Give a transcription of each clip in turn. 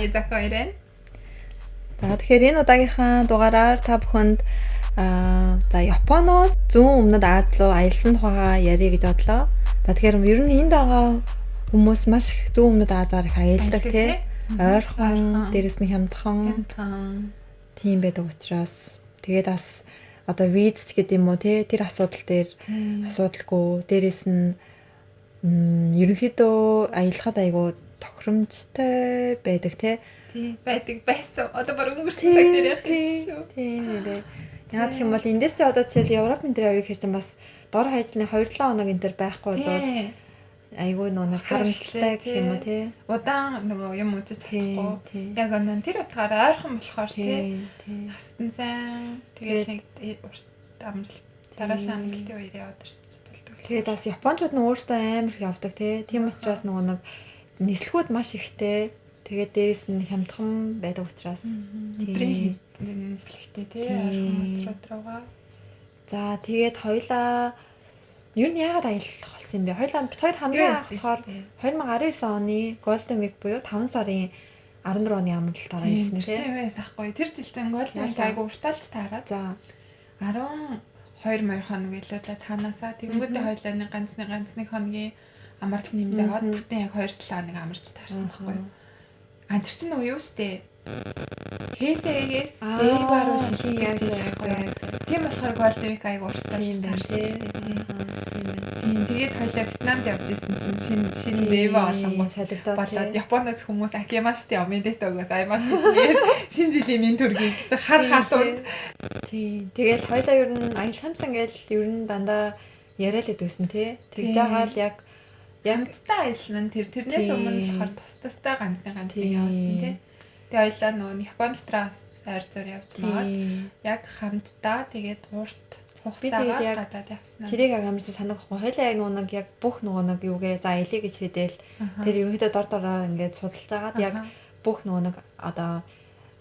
Эзако ирэн. За тэгэхээр энэ удаагийнхаа дугаараар та бүхэнд за Японоос зүүн өмнөд Аз руу аялсан тухайга ярих гэж бодлоо. За тэгэхээр ер нь энд байгаа хүмүүс маш их зүүн өмнөд Азаар их аялдаг тий. Ойрхон, дээрэс нь хямдхан тийм байдаг учраас тэгээд бас одоо виз ч гэдэг юм уу тий тэр асуудал дээр асуудалгүй дээрэс нь ерөнхийдөө аялахад айгуу тохиромжтой байдаг тий. Байдаг байсан. Одоо баг өнгөрсөн цаг дээр ярих юм шүү. Тийм нэрээ. Яагаад гэх юм бол эндээс ч одоо жишээл Европ энэ төр авиг хэрэг чинь бас дор хаяжны 2-7 хоног энэ төр байхгүй бол айгүй нэг харамсалтай гэх юм уу тий. Удаан нөгөө юм үзэж чадахгүй. Яг оноо тэр утгаараа ойрхон болохоор тий. Хастан сайн тэгээд нэг урт амралт дараалал амралтын үеэр яваад ирчих болдог. Тэгээд бас японочууд нь өөрсдөө амар их явдаг тий. Тийм учраас нөгөө нэг нислэгүүд маш ихтэй. Тэгээд дээрэс нь хямдхан байдаг учраас тийм нислэгтэй тий. Ойрхон газрууд руугаа. За тэгээд хоёлаа ер нь яагаад аялах болсон юм бэ? Хоёлаа бид хоёр хамгийн анхаар 2019 оны Golden Week буюу 5 сарын 14 оны амралтаар аялсан тий. Тэр чимээс ахгүй. Тэр жилийн Golden Week айгу уртаалж таараад. За 12 хоног илүү та цаанаасаа тэгэнгүүтээ хоёлаа нэг ганц нэг хоногийн амралт нэмж аваад бүтэн яг 2-7 хоног амарч таарсан байхгүй юу? Тэр чинь нөгөө юу штэ Хэсэгээс Дэйва руу шилжиж байгаа. Тийм болохоор Golden Week айгу уртаалж таарсан штэ. Тэгээд хоёлаа Вьетнамд явж исэн чинь шинэ Дэйва болонгоо солигдоод болоод Японоос хүмүүс Акимашти Омидэто өгөөс аймаас тэгээд шинэ жилийн минь төргийг гэсэн хар халуунд. Тийм. Тэгээд хоёлаа ер нь аялах юмсан гээл ер нь дандаа яриад идвэсэн тий. Тэгж байгаа л яг хамтдаа аялсан нь тэрнээс өмнө болохоор тустай ганц нэг явуулсан тий. Тэгээ хоёлаа нөгөө Япон дотроо ойр зур явж маад яг хамтдаа тэгээд урт хугацаагаар гадаад явсан. Тэрийг агамжтай санахгүй. Хоёлаа яг нэг яг бүх нэг юугээ за аялье гэж хэдэл тэр ерөнхийдөө дороо ингээд судалж агаад яг бүх нэг одоо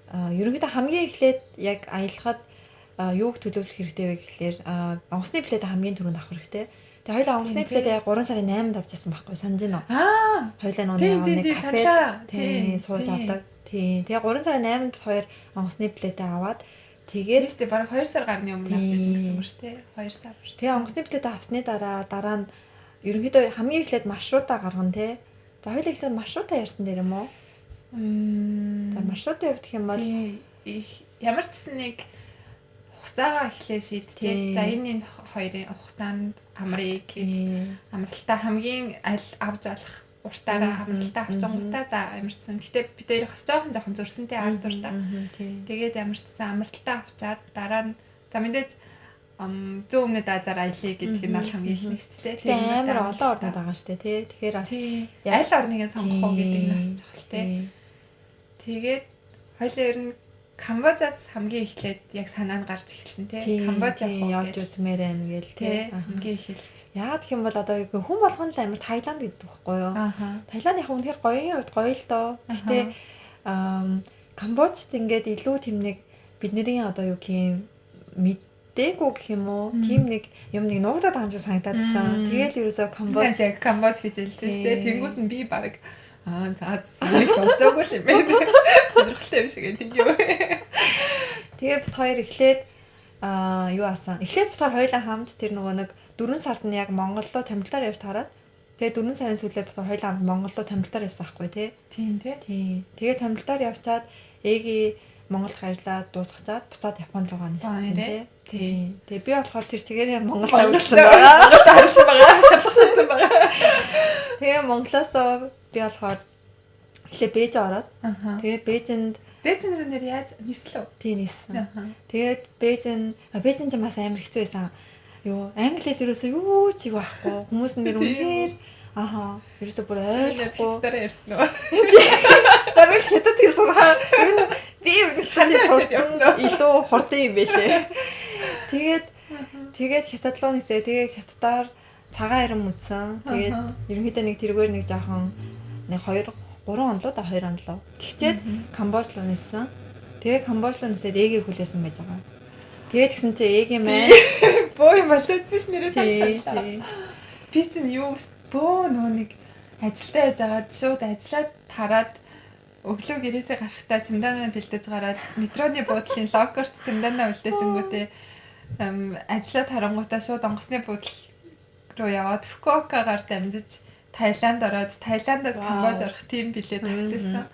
ерөнхийдөө хамгийн эхлээд яг аялахад юуг төлөвлөх хэрэгтэй вэ гэхлээр онгоцны билет хамгийн түрүүнд авах хэрэгтэй. Тэгээ хоёлаа онгоцны билет яг 3 сарын 8-нд авчихсан байхгүй санаж байна уу? Хоёлаа нэг кафед тийм сууж авдаг. Тийм. Тэгээ 3 сарын 8-нд хоёр онгоцны билетээ аваад тэгээд тийм бараг 2 сар гарны өмнө авчихсан гэсэн юм шүү дээ. 2 сар. Тэгээ онгоцны билетээ авсны дараа нь ерөнхийдөө хамгийн эхлээд маршрутаа гаргана тий. За хоёлаа эхлээд маршрутаа ярьсан дээр юм уу? За маршрутаа явах юм бол ямар ч гэсэн нэг хугацаагаа эхлээ шийдчихээ. За энэ хоёрын хугацаанд амрыг гэж амралтаа хамгийн аль авч болох уртаараа амралтаа авчингуудаа за ямарчсан. Гэтэ бид хоёр бас жоохон зөрсөнтэй ард уртаа. Тэгээд ямарчсан амралтаа авчаад дараа нь за мэдээж зүүн өмнөд Азаар аялье гэдэг нь бол хамгийн ихнэ шүү дээ. Тэгээд амар олон орнод байгаа шүү дээ тий. Тэгэхээр бас аль орныг сонгох уу гэдэг нь бас чухал тий. Тэгээд хоёлаа ер нь Камбожаас хамгийн эхлээд яг санаа нь гарч эхэлсэн тий. Камбож явж үзмээр байна гээл тий. Хамгийн эхэлж. Яагаад гэх юм бол одоо хүн болгоно л амар Таиланд гэдэг байхгүй юу? Таиланд яг үнэхээр гоё гоё л доо. Гэхдээ Камбожт ингээд илүү тийм нэг бидний одоо юу гэм мэдээгүй гэх юм уу? Тийм нэг юм нэг нуугдаад байгаа юм шиг санагдаадсан. Тэгэл ерөөсөө Камбож гэж хэлсэн шүү дээ. Тэнгүүд нь би баг за нэг сонсоогүй юм байна. Сонирхолтой юм шиг тийм юу. Тэгээ бид хоёр эхлээд юу аасан. Эхлээд бид хоёр хоёулаа хамт тэр нөгөө нэг 4 сард нь яг Монгол руу тамилтаар явж таарад. Тэгээ 4 сарын сүүлээр бид хоёр хоёулаа хамт Монгол руу тамилтаар явсан хгүй тий. Тийм тий. Тийм. Тэгээ тамилтаар явчаад ээги Монгол хайрлаад дуусгацаад буцаад Японд руу гансан тий. Тийм. Тэгээ би болохоор тэр чигээрээ Монголд авчихсан байгаа. Харлагчсан байгаа. Тэгээ Монголоос би болохоор эхлээ Бээж ороод тэгээд Бээжин рүү нэр яаж нислөө? Тийм нисэн. Тэгээд Бээжин ч бас амар хэцүү байсан. Юу англиэд ерөөсөө юу ч юу байхгүй. Хүмүүс нэр үнэхээр ерөөсөө бүр ойлгохгүй. Хятадаар ярьсан уу? Бараг хятад гэсэн хаа. Ер нь би ер нь хятад илүү хурдан юм байлээ. Тэгээд хятад руу нисээ. Тэгээд хятадаар цагаан ирэн мэдсэн. Тэгээд ерөнхийдөө нэг тэргээр нэг жоохон нэг 2-3 онлоо да 2 онлоо. Тэгчээд Камбож руу ниссэн. Тэгээ Камбож руу нисээд ээгээ хүлээсэн байж байгаа. Тэгээд тэгсэн чи ээгээ маань боо юм болж үзсэн нэрээ санагдаа. Би чинь юу бөө нөгөө нэг ажилдаа яж агаад шууд ажиллаад тараад өглөө гэрээсээ гарахдаа чемоданаа бэлдэж гараад метроны буудлын локерт чемоданаа үлдээчихэнгүүтээ ажиллаад харангуйтаа шууд онгоцны буудлын руу яваад Фукуокагаар дамжиж Таиланд ороод Таиландаас Камбож орох тийм билет авчихсан.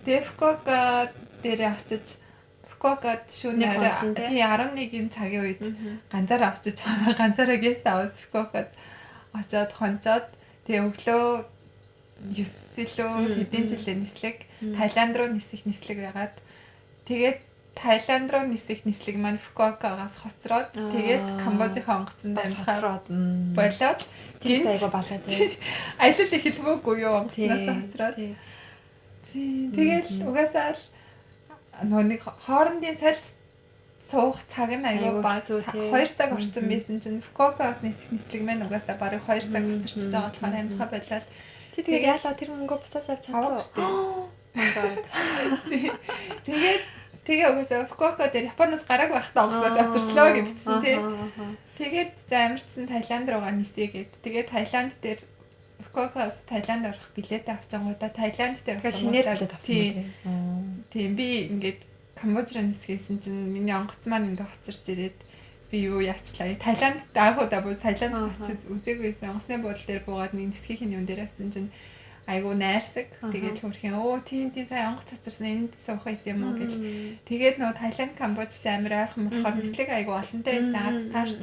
Тэгээ Фукуока дээр очиж Фукуокад шөнө арай тий 11-ийн цагийн үед ганцаараа очиж ганцаараа гест аваад Фукуокад очоод хонцоод тэгээ өглөө 9 илүү хэдэн жилийн нислэг Таиланд руу нисэх нислэг байгаад тэгээд Таиланд руу нисэх нислэг маань Фукуокагаас хоцроод тэгээд Камбожийнхаа онгоцонд амжихаар болоод тийм айгаа балаа тий. аялал их хэлбэггүй юу онгоцноос хоцроод. Тэгээд угаасаа л нэг хоорондын сальд суух цаг нь айгаа баг 2 цаг орчим байсан чинь Фукуокагаас нисэх нислэг маань угаасаа барыг 2 цаг хоцорч байгаа болохоор амжихаа болоод тэгээд яалаа тэр мөнгө буцааж авч чадлаа шүү дээ. Тэгээ угаасаа Фукуока дээр Японоос гараг байхдаа онгоцноос авчирчлаа гэж бичсэн тий. Тэгээд за амарчсан Таиланд руугаа нисье гэд. Тэгээд Таиланд дээр Фукуокаас Таиланд орох билет авчингуудаа Таиланд дээр шинээр билет авсан тий. Тийм би ингээд Камбож руу нисгэсэн чинь миний онгоц маань ингээд хоцорч ирээд би юу яачлаа. Таиланд даахуудаа буу Таиланд очиж үзээгүйсэн онгоцны буудлын дээр буугаад нэг нисхийн юм дээр авсан чинь айгу найрсаг. Тэгээд хөрхийн тийм сайн онгоц цацарсан энд суух юм уу гэл. Тэгээд нөө Таиланд Камбож ч амар ойрхон болохоор нислэг айгу олонтой байсан аз таарч.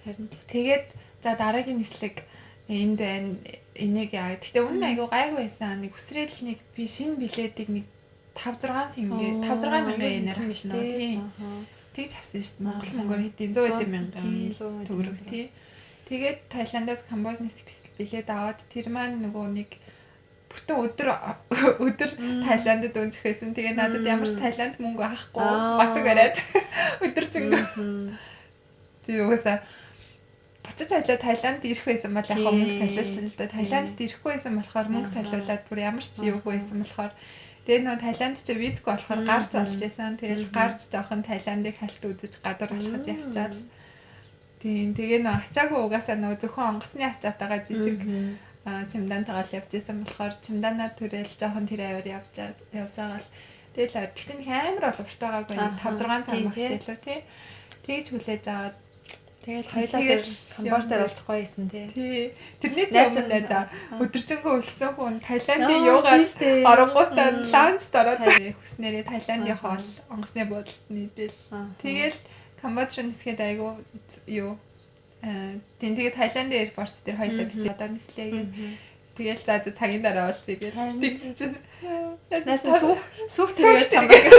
Харин тэгээд за дараагийн нислэг энд байна. Энийг яа. Гэтэ үнэн айгу гайгүй байсан. Нэг үсрээл нэг би шинэ билетийг нэг 5-6 сая 5-6 мянган янаар авсан нөө тийм. Тэгж авсан шүү дээ. Монгол мөнгөөр хэдийн 100 мянган төгрөг тий. Тэгээд Таиландаас Камбож нисэх билет аваад тэр маань нөгөө нэг бүтэн өдөр Таиландд өнжихсэн. Тэгээ надад ямар ч Таиланд мөнгө авахгүй бацаг бариад өдөржингөө. Тэгээ угаасаа буцаж ажиллаа Таиланд ирэх байсан бол яг мөнгө солиулсан л да. Таиландд ирэхгүй байсан болохоор мөнгө солиулаад бүр ямар ч юугүй байсан болохоор тэгээ нөгөө Таиланд ч визгүй болохоор гарч олж байсан. Тэгэл гарч жоохон Таиландыг халт үзэж гадуур алхаж явчаад тийм тэгээ нөө ачаагүй угаасаа нөө зөвхөн онгоцны ачаатайгаа жижиг чемодантайгаа л явж исэн болохоор чемоданаа түрэл жоохон тэр аваар явж байгаа л тэгэл тэгтээ нэг амар боловчтойгаагүй 5-6 цаг багч илүү тий. Тэгж хүлээж аваад тэгэл хоёлаа тэр Камбож дээр уулзахгүй байсан тий. Тэрнээс өмнө за өдөржингөө өлсөн хүн Таиландын юугаар оронгуудаа лаунж дороод хүснээрээ Таиландын хоол онгоцны буудалд нийлээл. Тэгэл Камбож руу нисгээд айгу юу тэгээ Таиланд аэропорт дээр хоёлаа бичиж одоо нислээ гээ. Тэгэл за цагийн дараа уулзъя гээ. Тэгсэн чинь наасаа сүх тэргээр чамайг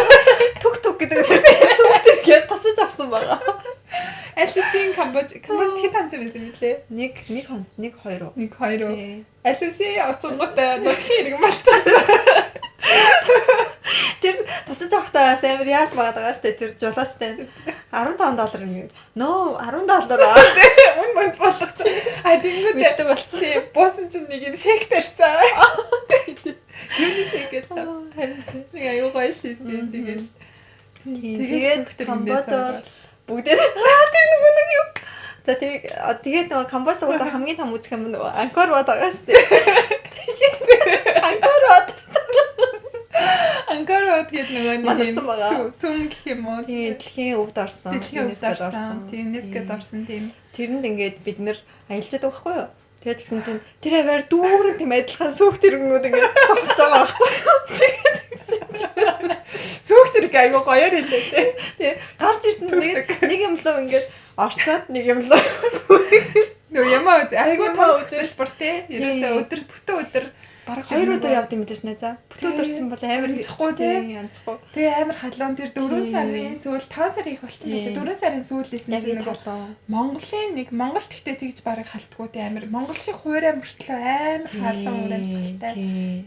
түг гэдэг сүх тэргээр тасаж авсан байгаа. Алитийн Камбож хэд ханцсан байсан мэтлээ? Нэг хонс, нэг хоёр уу? Нэг хоёр уу? Алиуши осонготой нэг хэрэг малчсан. Тэр тасаж авахтаа амар яаж байгаад байгаа штэ тэр жолоостай $15 юм. Нөө $10. Мөн болгоцсон. Тэнгүүд мэддэг болсон. Буусан чинь нэг юм шейк барьсан. Юуны шейк гэдэг. Нэг аюу гоё хийсэн. Тэгээд Камбожоор бүгдээр тэр нэг юу. За тэгээд нөгөө Камбожоос хамгийн том үзэх юм нөгөө Анкор Ват байгаа штэ. Тэгээд Анкор Ват гэдэг нөгөө сүм гэх юм уу? Тийм дэлхийн өвд орсон. Тийм нэсгэд орсон тийм. Тэрэнд ингээд бид нэр аялжаад байгаа хгүй юу? Тэгээд тэгсэн чинь тэр аваар дүүрэн тийм адилхан сүх тэрэгнүүд ингээд зогсож байгаа байхгүй юу? Тэгээд тэгсэн чинь сүх тэрэг айгуу гоёор хэлээ тий. Тэгээд гарч ирсэн нэг юм лөө ингээд орцоод нэг юм лөө нөө ямаа айгуу таа үзэлбэр тий. Ерөөсөө өдөр бүтэн өдөр бараг 2 өдөр явд юм биш нэ за. Бүтэн өдөр чинь бол амар янзхгүй тий. Янзхгүй. Тэгээ амар халуун тэр 4 сарын сүүл 5 сар их болчихсон байлээ. 4 сарын сүүлээсэн чинь нөгөө Монголын нэг Монголд ихтэй тэгж бараг халтгүй тий амар Монгол шиг хуурай мөртлөө амар халуун урамсгалтай.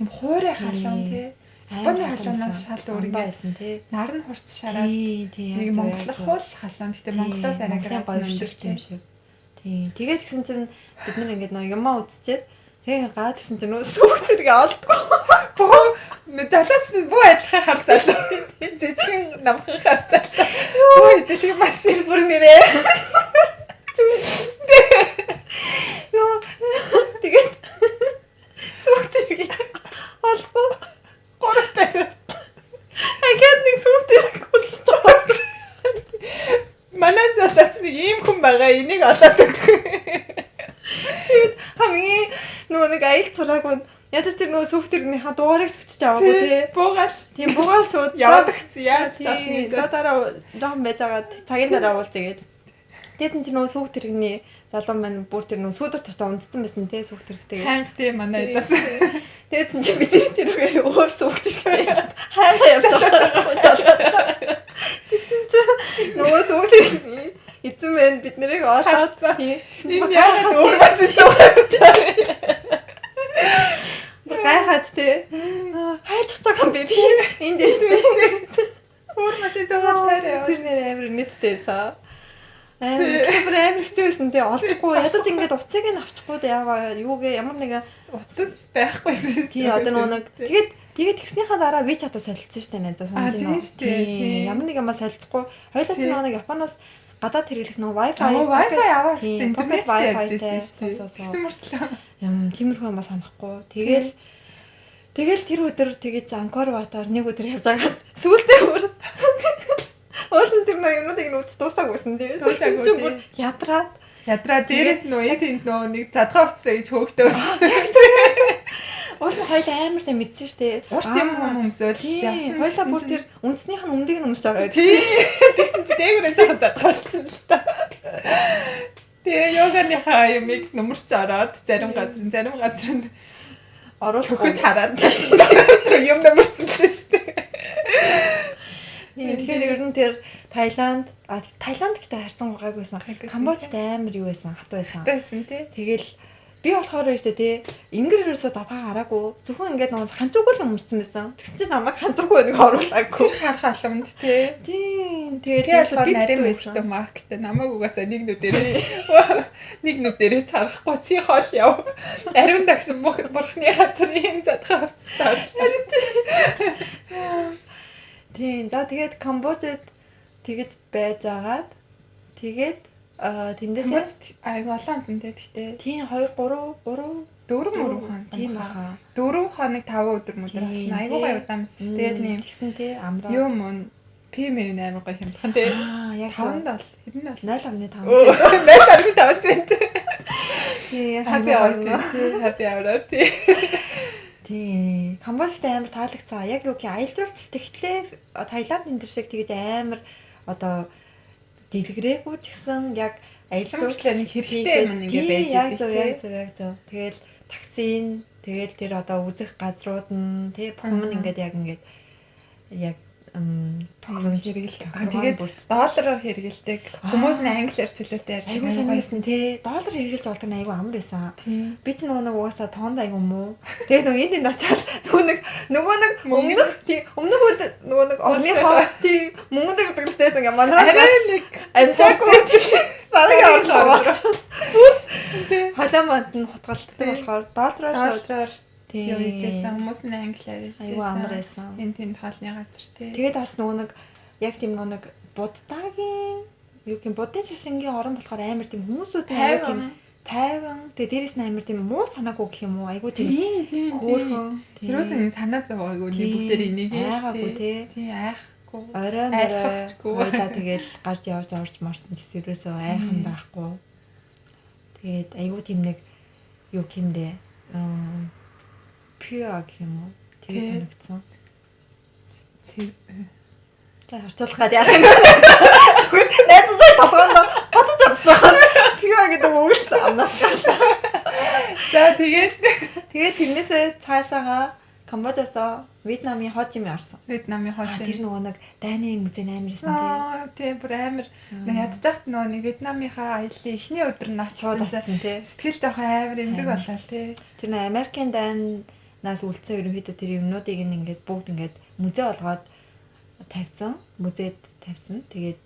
Юм хуурай халуун тий. Японы халуунаас шал өөр ингээд тий. Нар нь хурц шараад нэг монголох хул халуун. Гэтэ Монголоос арай гайвширч юм шиг. Тий. Тэгээд гисэн чинь бид нар ингээд нөө юмаа үзчихэд тэгээ гадарсан чинь сүх тэргээ олдгоо. Бөө залууч нь бүү адилхан харцаалаа. Жижигэн намхан харцаалаа. Бөө жижиг машин бүр нэрээ. Йоо. Тэгээд сүх тэргээ олдгоо. нэг ийм хүн байгаа энийг олоод өгөх. Хамгийн нөгөө нэг аялал сураагүй ядаж тэр нөгөө сүхтэрнийхээ дугаарыг сүтчих аваагүй тий. Буугаал. Тийм буугаал шууд Яваад өгсөн яаж ч тий. За дараа ром байж байгаа цагийн дараа уул зэгээд. Тэсэн чи нөгөө сүхтэрний залуу маань бүр тэр нөгөө сүүдэр тачаа унтсан байсан тий сүхтэрхтэйгээ. Хангтай манай эдээс. Тэсэн чи бид тэргээр өөр сүхтэрхтэй. Хайгаа явж байгаа. Тэгсэн чи нөгөө сүхтэрхний эзэн мэн бид нарыг олоод тий. Энэ яагаад өөр машин зогсож гайхаад тий. Хайж цацаг би энэ дэвс өөр машин зогсоод таараа. тэр нэр амир нийттэйсэн. Амар хэцүүсэн тий олдохгүй ядаж ингэж уцыг нь авчихгүй яаваа юугээ ямар нэгэн утас байхгүйсэн. тий одоо нэг тэгээд тэгснийхаа дараа би ч одоо солилцсон штэ найз санаж байна. Тий ямар нэг юм солилцохгүй хоёлаас нэг Японоос гадаад хэрэглэх нэг Wi-Fi аваад ирсэн интернет Wi-Fi Wi-Fi ярьжсэн шүү дээ. Тэгсэн мөртлөө тиймэрхүү юм санахгүй. Тэгэл тэр өдөр тэгэж Анкор Батаар нэг өдөр явж байгаас сүүлдээ Олон тэр юмнуудыг нь үз дуусаагүйсэн тий. Дуусаагүй. Ядраа дээрээс нөө энд нөө нэг задгаа уцтай гэж хөөгтэй. Олон хоёул амар сайн мэдсэн штэ. Урт юм хүмүүсөөл явсан. Хоёулаа бүр тэр үндснийх нь өмнөдийг нь өмсөж байгаа. Тий. Тэгсэн чи дээгүүрээ жоохон задгаалсан л та. Тэгээ йоганыхаа юмыг нөмөрч ороод зарим газар оруулах хараад юм нөмөрсөн л штэ. Тэгэхээр ер нь тэр Таиланд гэхдээ харьцан байгаагүйсэн. Камбожд амар юу байсан? Хат байсан тий. Тэгэл би болохоор шүү дээ тий. Ингэр ерөөсө задгаа хараагүй. Зөвхөн ингээд нэг ханцуугүй л өмссөн байсан. Тэгсэн чинь намайг ханцуугүй нэг оруулаагүй. Харах аламд тий. Тийм. Тэгээд би нарийн мөрөлтөө маркет намайг угаасаа нэг нүдэрээс харахгүй чи хоол яв. Ариун дагшин бурхны газар юм задгаа авцсан. Тийм. За тэгээд Камбожид тэгэж байж агаад тэгээд тэндээс айгу олоонсон те тэгтээ. Тийм 2 3 4 хаансан. Тийм баха. 4 хоног 5 өдөр болсон. Айгу гоё удаамс. Тэгээд нэм тэгсэн те амраа. юм PM амар гоё хямдхан те. Яг 5-нд бол хэдэн бол 0.5. 0.5 цент. Тийм happy hour тий. Тийм. Камбожд амар таалагцсан. Яг юу гэх аялалч тэгтлээ Таиланд энэ төр шиг тэгэж амар одоо дэлгэрээгүй ч гэсэн яг аялалч нэг хэрэгтэй юм ингээ байж байгаа. Яг зөв. Тэгэл таксин, тэгэл тэр одоо үзэх газрууд нь тий бүхэн ингээд яг тохиромж хэрэглэх. Тэгээд доллараар хэрэгэлдэг. Хүмүүс нь англиар чөлөөтэй ярьдаг. Айгуу сонирхсан тий. Доллар хэрэглэж болдог нь айгуу амар байсан. Би ч нөгөө угаасаа тоонд айгуу муу. Тэгээд энд очиад нөгөө нэг өмнөх үед нөгөө нэг орныхоо тий мөнгөнд зэрэгтэйсэн юм манай амжаагүй бараг орлоо. Тий. Халаамад нь хутгалддаг болохоор доллараар тийм үжсэн хүмүүс нь англиар ярьжсэн. Айгуу амар байсан. Энд тэнд хоолны газар тий. Тэгээд бас нөгөө нэг яг тийм нөгөө нэг буддагийн юу гэх юм буддын шашингийн орон болохоор амар тийм хүмүүсүүд айгуу тийм тайван. Тэгээд дээрэс нь амар тийм муу санаагүй гэх юм уу? Айгуу тийм хөөрхөн. Тэрөөс энэ санаа зов айгуу нэг бүгдээр энийг яагаагүй тий айхгүй. Орой ойлаа тэгэл гарч явж орж марсан ч ерөөсөө айхан байхгүй. Тэгээд айгуу тийм нэг юу гэмдэ пиа гэх юм уу? Тэгээ танигдсан. За харцуулах гад яах юм бэ? Зүгээр найзсаа толгоонд бодож чадсан. Пиа гэдэг үг л амнаас гарлаа. За тэгээд тэрнээсээ цаашаага Камбожоосоо Вьетнамын Хо Чи Минь орсон. Вьетнамын Хо Чи Минь. Тэр нөгөө нэг дайны музей амар байсан тий. Бүр амар ядчихт нөгөө нэг Вьетнамынхаа аяллаа эхний өдөр нь очсон чинь сэтгэл жоох амар эмзэг болоо тий. Тэр нэг Америкийн дайнаас үлдсэн ерөнхийдөө тэр юмнуудыг ингээд бүгд ингээд музей болгоод тавьсан. Музейд тавьсан. Тэгээд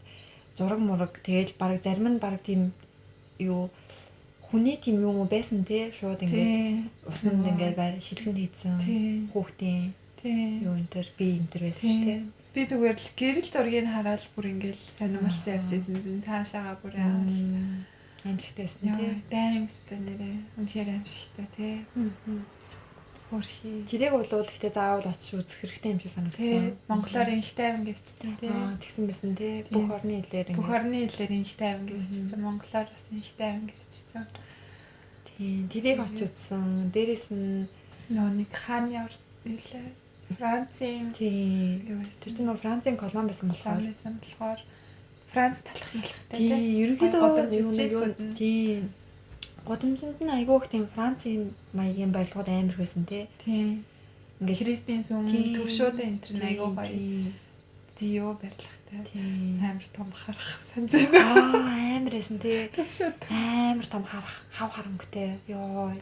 зураг мураг тэгээд баг зарим нь баг тийм юу хүний тийм юм байсан те шууд ингээд усанд ингээд байр шилхэнд хийсэн хүүхдийн юу энтер би энтер байсан шүү дээ. Би зүгээр л гэрэл зургийг хараад бүр ингээд сонирхолтой явж байсан зэн цаашаага бүр аимшигтай байсан те. Тhanks та нэрээ. Үнэхээр аимшигтай те. Хөрхий. Тэрийг бол гэхдээ заавал очиж үзэх хэрэгтэй юм шиг санагдсан. Монголоор инх тайван гэвчсэн тий. Тэгсэн байсан тий. Бүх орны хэлээр Бүх орны хэлээр инх тайван гэвчсэн. Монголоор бас инх тайван гэвчсэн. Тийм. Тэрийг очиж үзсэн. Дээрээс нь нэг хааны орд хэлээ. Францын тийм. юу Тэр чинь Францын колон байсан болохоор Франц талах мэлхтэй тий. Ерөнхийдөө тийм. Годамжинд нь айгүй их тийм Францын маягийн барилгууд амар байсан тий. Тийм. Ингээ христийн сүм төвшөөд энэ төр айгүй гоё. Тий юу барилгатай. Амар том харах санаж байна. Амар байсан тий. Төвшөөд амар том харах хав харамгтай. Йоо.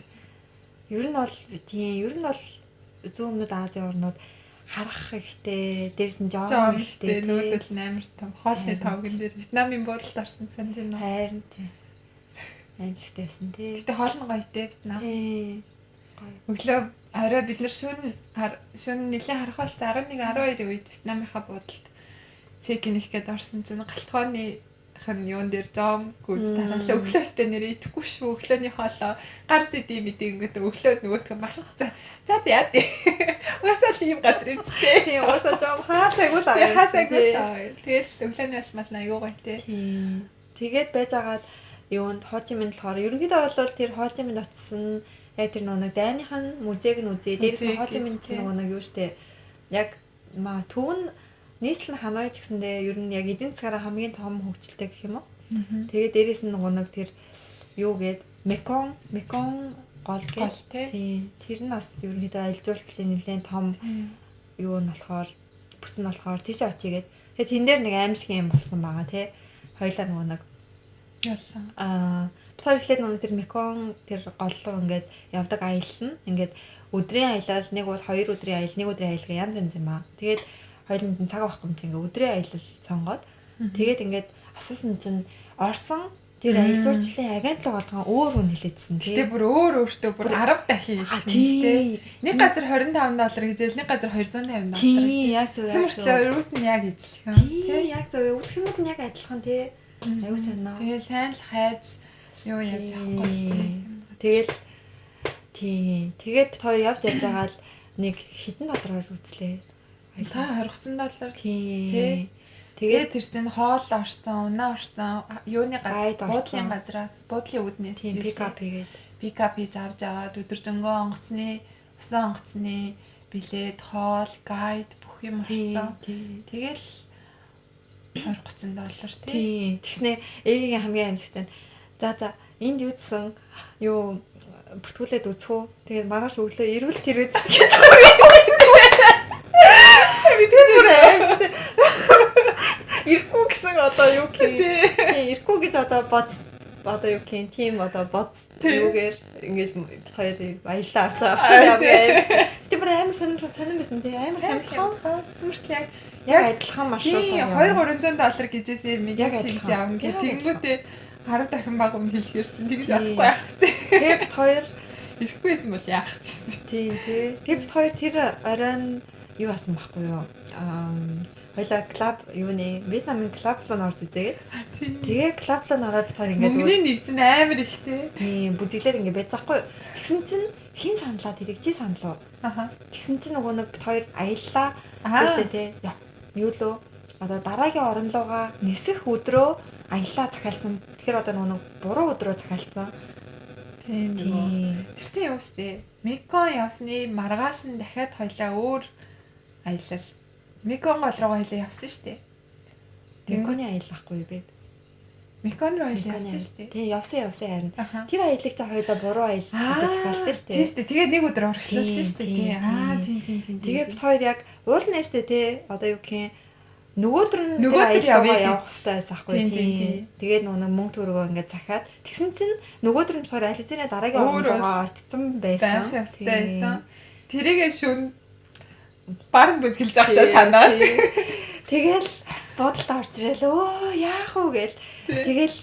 Ер нь бол зүүн өмнөд Азийн орнууд харах ихтэй, дээрс нь жоо ихтэй, нүүдэл амар том хоолны тавган дээр Вьетнамын буудалд орсон санаж байна. Харин тий. Амжилттай байсан тий. Гэтэ хоол нь гоётэй Вьетнам. Тий. Өглөө орой бид нар шөнө нэлээд харах бол 11-12-ийн үед Вьетнамынхаа буудалд чек-ин хийх гээд орсон чинь галтгооны юун дээр зом гүйц тараалаа өглөөстэй нэр идэхгүй шүү. Өглөөний хоолоо гарч идэм ингээд өглөөд нөгөөдгөө марцсан. За яа дээ. Угаасаа л ийм газар юм ч тий. Угаасаа жоо хаасайгүй л хаасайгүй. Тэгэл өглөөний алмал аягүй гоё тий. Тэгээд байжгаад юунд Хожиминд болохоор ерөнхийдөө бол тэр Хожиминд очсон яг тэр нэг дайныхан музейг нь үзээ. Дээрээс нь Хожиминд чинь нэг юу штэ. Яг төв нь нийслэл нь Ханой ч гэсэндээ ер нь яг эдийн засгаараа хамгийн том хөгжилтэй гэх юм уу. Тэгээд дээрээс нь нэг тэр юу гээд Мекон гол тийм. Тэр нь бас ерөнхийдөө аялал жуулчлалын нэлээд том юу нь болохоор бүс нь болохоор тийш очигээд тэгээд тэн дээр нэг аимшиг юм болсон байгаа тий. Хоёлаа нэг болохоор ихлээд нэг тэр Мекон тэр голлоо ингээд явдаг аялал нь ингээд өдрийн аялал нэг бол 2 өдрийн аялал, 1 өдрийн аялал янз янз юм аа. Тэгээд хоёуланд цаг авах юм чинь ингээд өдрийн аялал сонгоод тэгээд ингээд асуусан чинь Орсон тэр аялал жуулчлалын агентлаг болгон өөр хүн хэлээдсэн тий. Гэтэ бүр өөртөө бүр 10 дахин их тий. Нэг газар $25 гэжэл нэг газар $250. Тий, яг зөв. Сэмэртлээ өрөөт нь яг ижлэх юм. Тий, яг зөв. Үсгэмүүд нь яг адилхан тий. Аюу санаа. Тэгээ сайн л хайж юу яаж авахгүй тий. Тэгээд хоёр явж байгаа л нэг хэдэн доллараар үзлээ. Та $20 тий. Тэгээд тэр чинь хоол орсон, унаа орсон, юуны буудлын газраас, буудлын үүднээс пикап хийж авч аваад өдөржингөө онгоцны, усан онгоцны билет, хоол, гайд бүх юм орсон. Тэгэл $20-30 тий. Тэгснэ ээгийн хамгийн амжилттай. За энд юудсан юу бүртгүүлээд үзхөө. Тэгээд маргааш өглөө ирүүл тэр үз гэж ирэхгүй гэсэн одоо юу гэх ирэхгүй гэж одоо юу гэх тийм одоо юугээр ингэж хоёр аялаа авч байгаа юм. Тэр бүр амар сонирн байсан тий амар хамхан смэртлээ яг адилхан маршрут $200-300 гэжээсээ юм яг тэгж авна гэх тэнгүүтээ 10 дахин баг өмнө хэлэхэр чинь тэгж авахгүй яах вэ? Тэгээд бид хоёр ирэхгүйсэн бол яах чийсэн. Тий. Тэгээд бид хоёр тэр оройн юу асан байхгүй юу? Хоёлаа клуб юуны Вьетнамын клуб руу орж үзээгээд. Тэгээ клуб руу ороод бид хоёр ингээд мөнгөний нэг чинь амар ихтэй. Тийм, бүжиглэр ингээд байцаахгүй. Тэгсэн чинь хин саналаа тэрийг чи саналуу. Тэгсэн чинь нөгөө нэг бид хоёр аяллаа. Тэгсэн тий. Юу лөө одоо дараагийн орон руугаа нисэх өдрөө аяллаа захиалсан. Тэгэхээр одоо нөгөө буруу өдрөө захиалсан. Тийм. Тэр чинь юу вэ? Мекон явсны маргааш нь дахиад хоёлаа өөр аялал Мекон гол руу хоёлаа явсан шүү дээ. Меконы аялал ахгүй юу бэ? Мекон руу хоёлаа явсан шүү дээ. Тийм, явсан харин. Тэр аяллыг чи хоёлаа буруу аялал гэж захиалсан шүү дээ. Тийм шүү дээ. Тэгээд нэг өдөр орхишлуулсан шүү дээ. Тийм. Тэгээд бид хоёр яг уулна штэ тий. Одоо юу гэх юм нөгөөдөр нь явах хэрэгтэй байхгүй тийм. Тэгээд нэг мөнгө төгрөгөө ингээд захиад тэгсэн чинь нөгөөдөр нь болохоор ализны дараагийн орноо очсон байсан. Тэрийгээ шүн барн бүзгэлж байхдаа санаад. Тэгэл бодолд орж ирэл өө яах вэ гээл. Тэгэл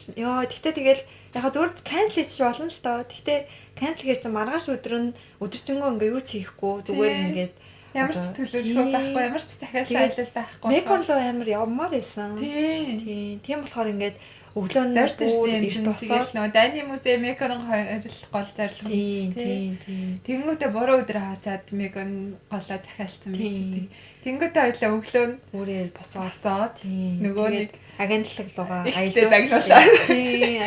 тэгтээ яг зөвхөн cancel хийж болно л доо. Тэгтээ cancel хийсэн маргааш өдөржингөө ингээд юу ч хийхгүй зүгээр ингээд ямар ч төлөвлөгөө байхгүй, ямар ч захиалсан аялал байхгүй. Мекон руу амар явмаар байсан. Тийм болохоор ингээд өглөө нь зорж бүр ирсэн юм эрт чинь босоод тэгэл нөө Дани Мусе Мекон хоёрл гол зорилго юм шүү дээ. Тэнгүүтээ буруу өдөр хаачаад Мекон голоо захиалцсан мэт. Тэнгүүтээ хоёлаа өглөө нь бүрээр босоод нөгөө нэг агентлаг лугаа аялал загнуулаа.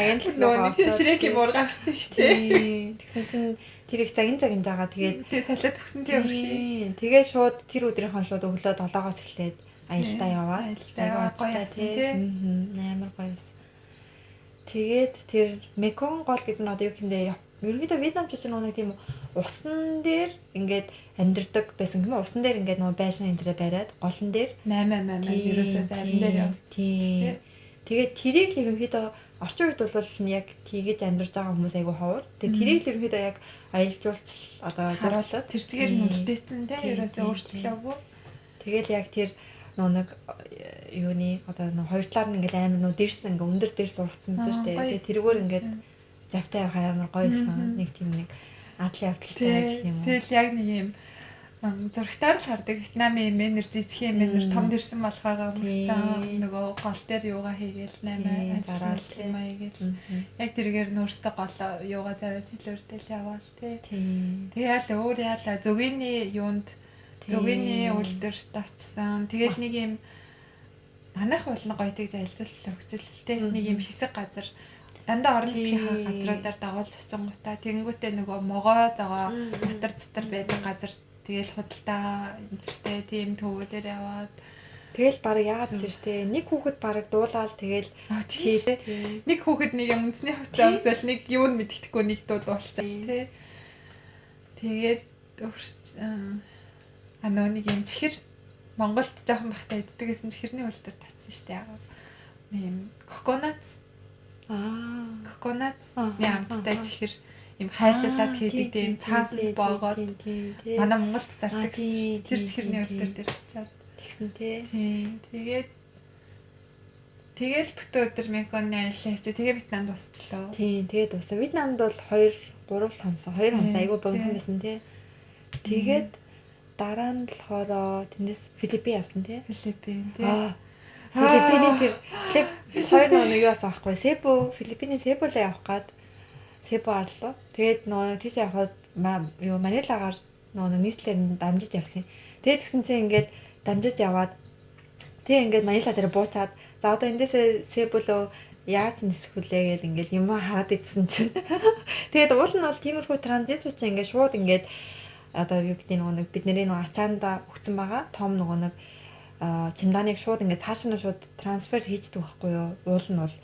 Агентлаг нөгөө нэг Шрэки муур гаргацсан хичээ. Тэгсэн чинь тэр их загин жагаа тэгээд тэг салаад өгсөн тийм өрхий. Тэгээ шууд тэр өдрийнхэн шууд өглөө 7-оос эхлээд аялдаа яваад аяа гоё тийм амар гоё байсан. Тэгээд тэр Мекон гол гэдэг нь одоо юу гэмдэ ерөнхийдөө Вьетнамч чинь нэг тийм усан дээр ингээд амьдэрдэг байсан юм. Усан дээр ингээд нөгөө байшин энэ төрөө бариад голон дээр 8 ерөөсөө зарим дээр явчихсан. Тэгээд тэрийг л ерөнхийдөө орчин үед бол яг тийгэж амьдарч байгаа хүмүүс айгүй ховор. Тэгээд тэрийг л ерөнхийдөө яг аялжуулж одоо харуулаад тэр чигээр нь үлдээсэн те ерөөсөө өөрчлөөгүй. Тэгэл яг тэр нэг юуны одоо хоёр талаар нь ингээл амар дэрс ингээ өндөр дэрс ургацсан байсан шүү дээ. Тэгээд тэрүүгээр ингээд завтай явах амар гоёсэн. Нэг тийм нэг адлын явдалтай гэх юм уу. Тэгэл яг нэг юм зурагтаар л хардаг Вьетнамын менежер жижигхэн менежер том дэрсэн болохоогоо хүссэн. Нөгөө гол дээр юугаа хийгээл 8 ажлын маягээл. Яг тэргээр нөөцтэй гол юугаа заваас хэлвэрдэл яваал тий. Тэгэл өөр яалаа зөгийн юунд зөгийн үйлдвэрт очсон. Тэгэл нэг юм манайх болно гоё тэгж аялжуулчлаа хөгжүүлэлт тий. Нэг юм хэсэг газар дандаа орон нутгийн газруудаар дагуулж очингуудаа тэнгүүтээ нөгөө могоо зогоо батар цатар байдаг газар тэгэл худалдаа энтертэй тийм төвөө дээр яваад тэгэл баг яагаад гэсэн шүү дээ. Нэг хүүхэд баг дуулаад тэгэл нэг хүүхэд нэг юм үндэсний хувцас өмсөл нэг юунд мэддэхгүй нэг дуулцаа тий. Тэгээд нөгөө нэг юм чихэр Монголд жоохон бахтай иддэг гэсэн чихэрний үйлдвэр татсан шүү дээ. Нэг юм коконат яамттай чихэр юм хайлуулаад хийдэг тийм цаасанд боогоод манай Монголд зардаг тэр чихэрний үйлдвэр дээр очиад тэгсэн тий. Тэгэл бүтэн өдөр Меконы аяллаа чи тэгээ Вьетнамд дуусчлаа. Тийм тэгээд дуусаа. Вьетнамд бол 2 хонсон айгүй богино байсан тий. Тэгээд дараа нь болохоор тэндээс Филиппин явсан тий. Филиппин тий. Филиппиний тэр хоёр нэг юу асах байхгүй. Филиппиний Себу л явах гээд Себу арлоо. Тэгээд нөгөө тийш явахад юу Манилагаар нөгөө нийслэлээр дамжиж явсан. Тэгээд гисэн чинь ингээд дамжиж яваад тэг ингээд Манила дээр буучаад за одоо эндээсээ Себу лөө яаж нисэх вүлээ гэл ингээд юм хараад идсэн чинь. Тэгээд уул нь бол тиймэрхүү транзит чинь ингээд шууд ингээд одоо юу гэдэг нэг бидний нэг ачаанда өгсөн байгаа. Том нөгөө нэг чемоданыг шууд ингээд цааш нь шууд трансфер хийждэг байхгүй юу? Уул нь бол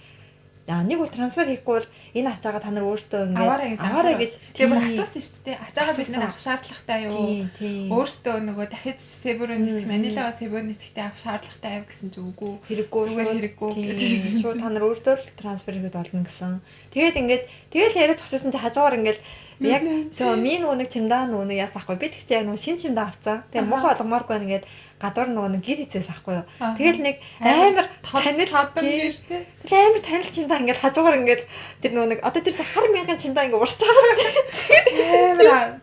нэг бол трансфер хийхгүй бол энэ ачаагаа та нар өөрсдөө ингээд аваарай гэж тийм асуусан шүү дээ. Ачаагаа бид нар авах шаардлагатай юу? Өөрсдөө нөгөө дахиж Себүрөө нисэх Манилагаас Себүрөө нисэхдээ авах шаардлагатай юу гэсэн чи үгүй. Хэрэггүй гэсэн шууд та нар өөрсдөө л трансфер хийгээд болно гэсэн. Тэгээд яриад зогссон чи хажуугаар ингээд яг миний нөгөө нэг чемодан нөгөө яасахгүй би тэгч яг нөгөө шин чемодан авцаа. Тэгээ мохоо олгомооргүй нэгээд гадуур нөгөө нэг гэр хийцээс ахгүй юу. Тэгэл нэг амар танил нэртэй. Тэгэл амар танил чимдаа ингээд хажуугаар ингээд тэр нөгөө нэг одоо тэр 10,000 чимдаа ингээд урч байгаа шүү дээ. Амар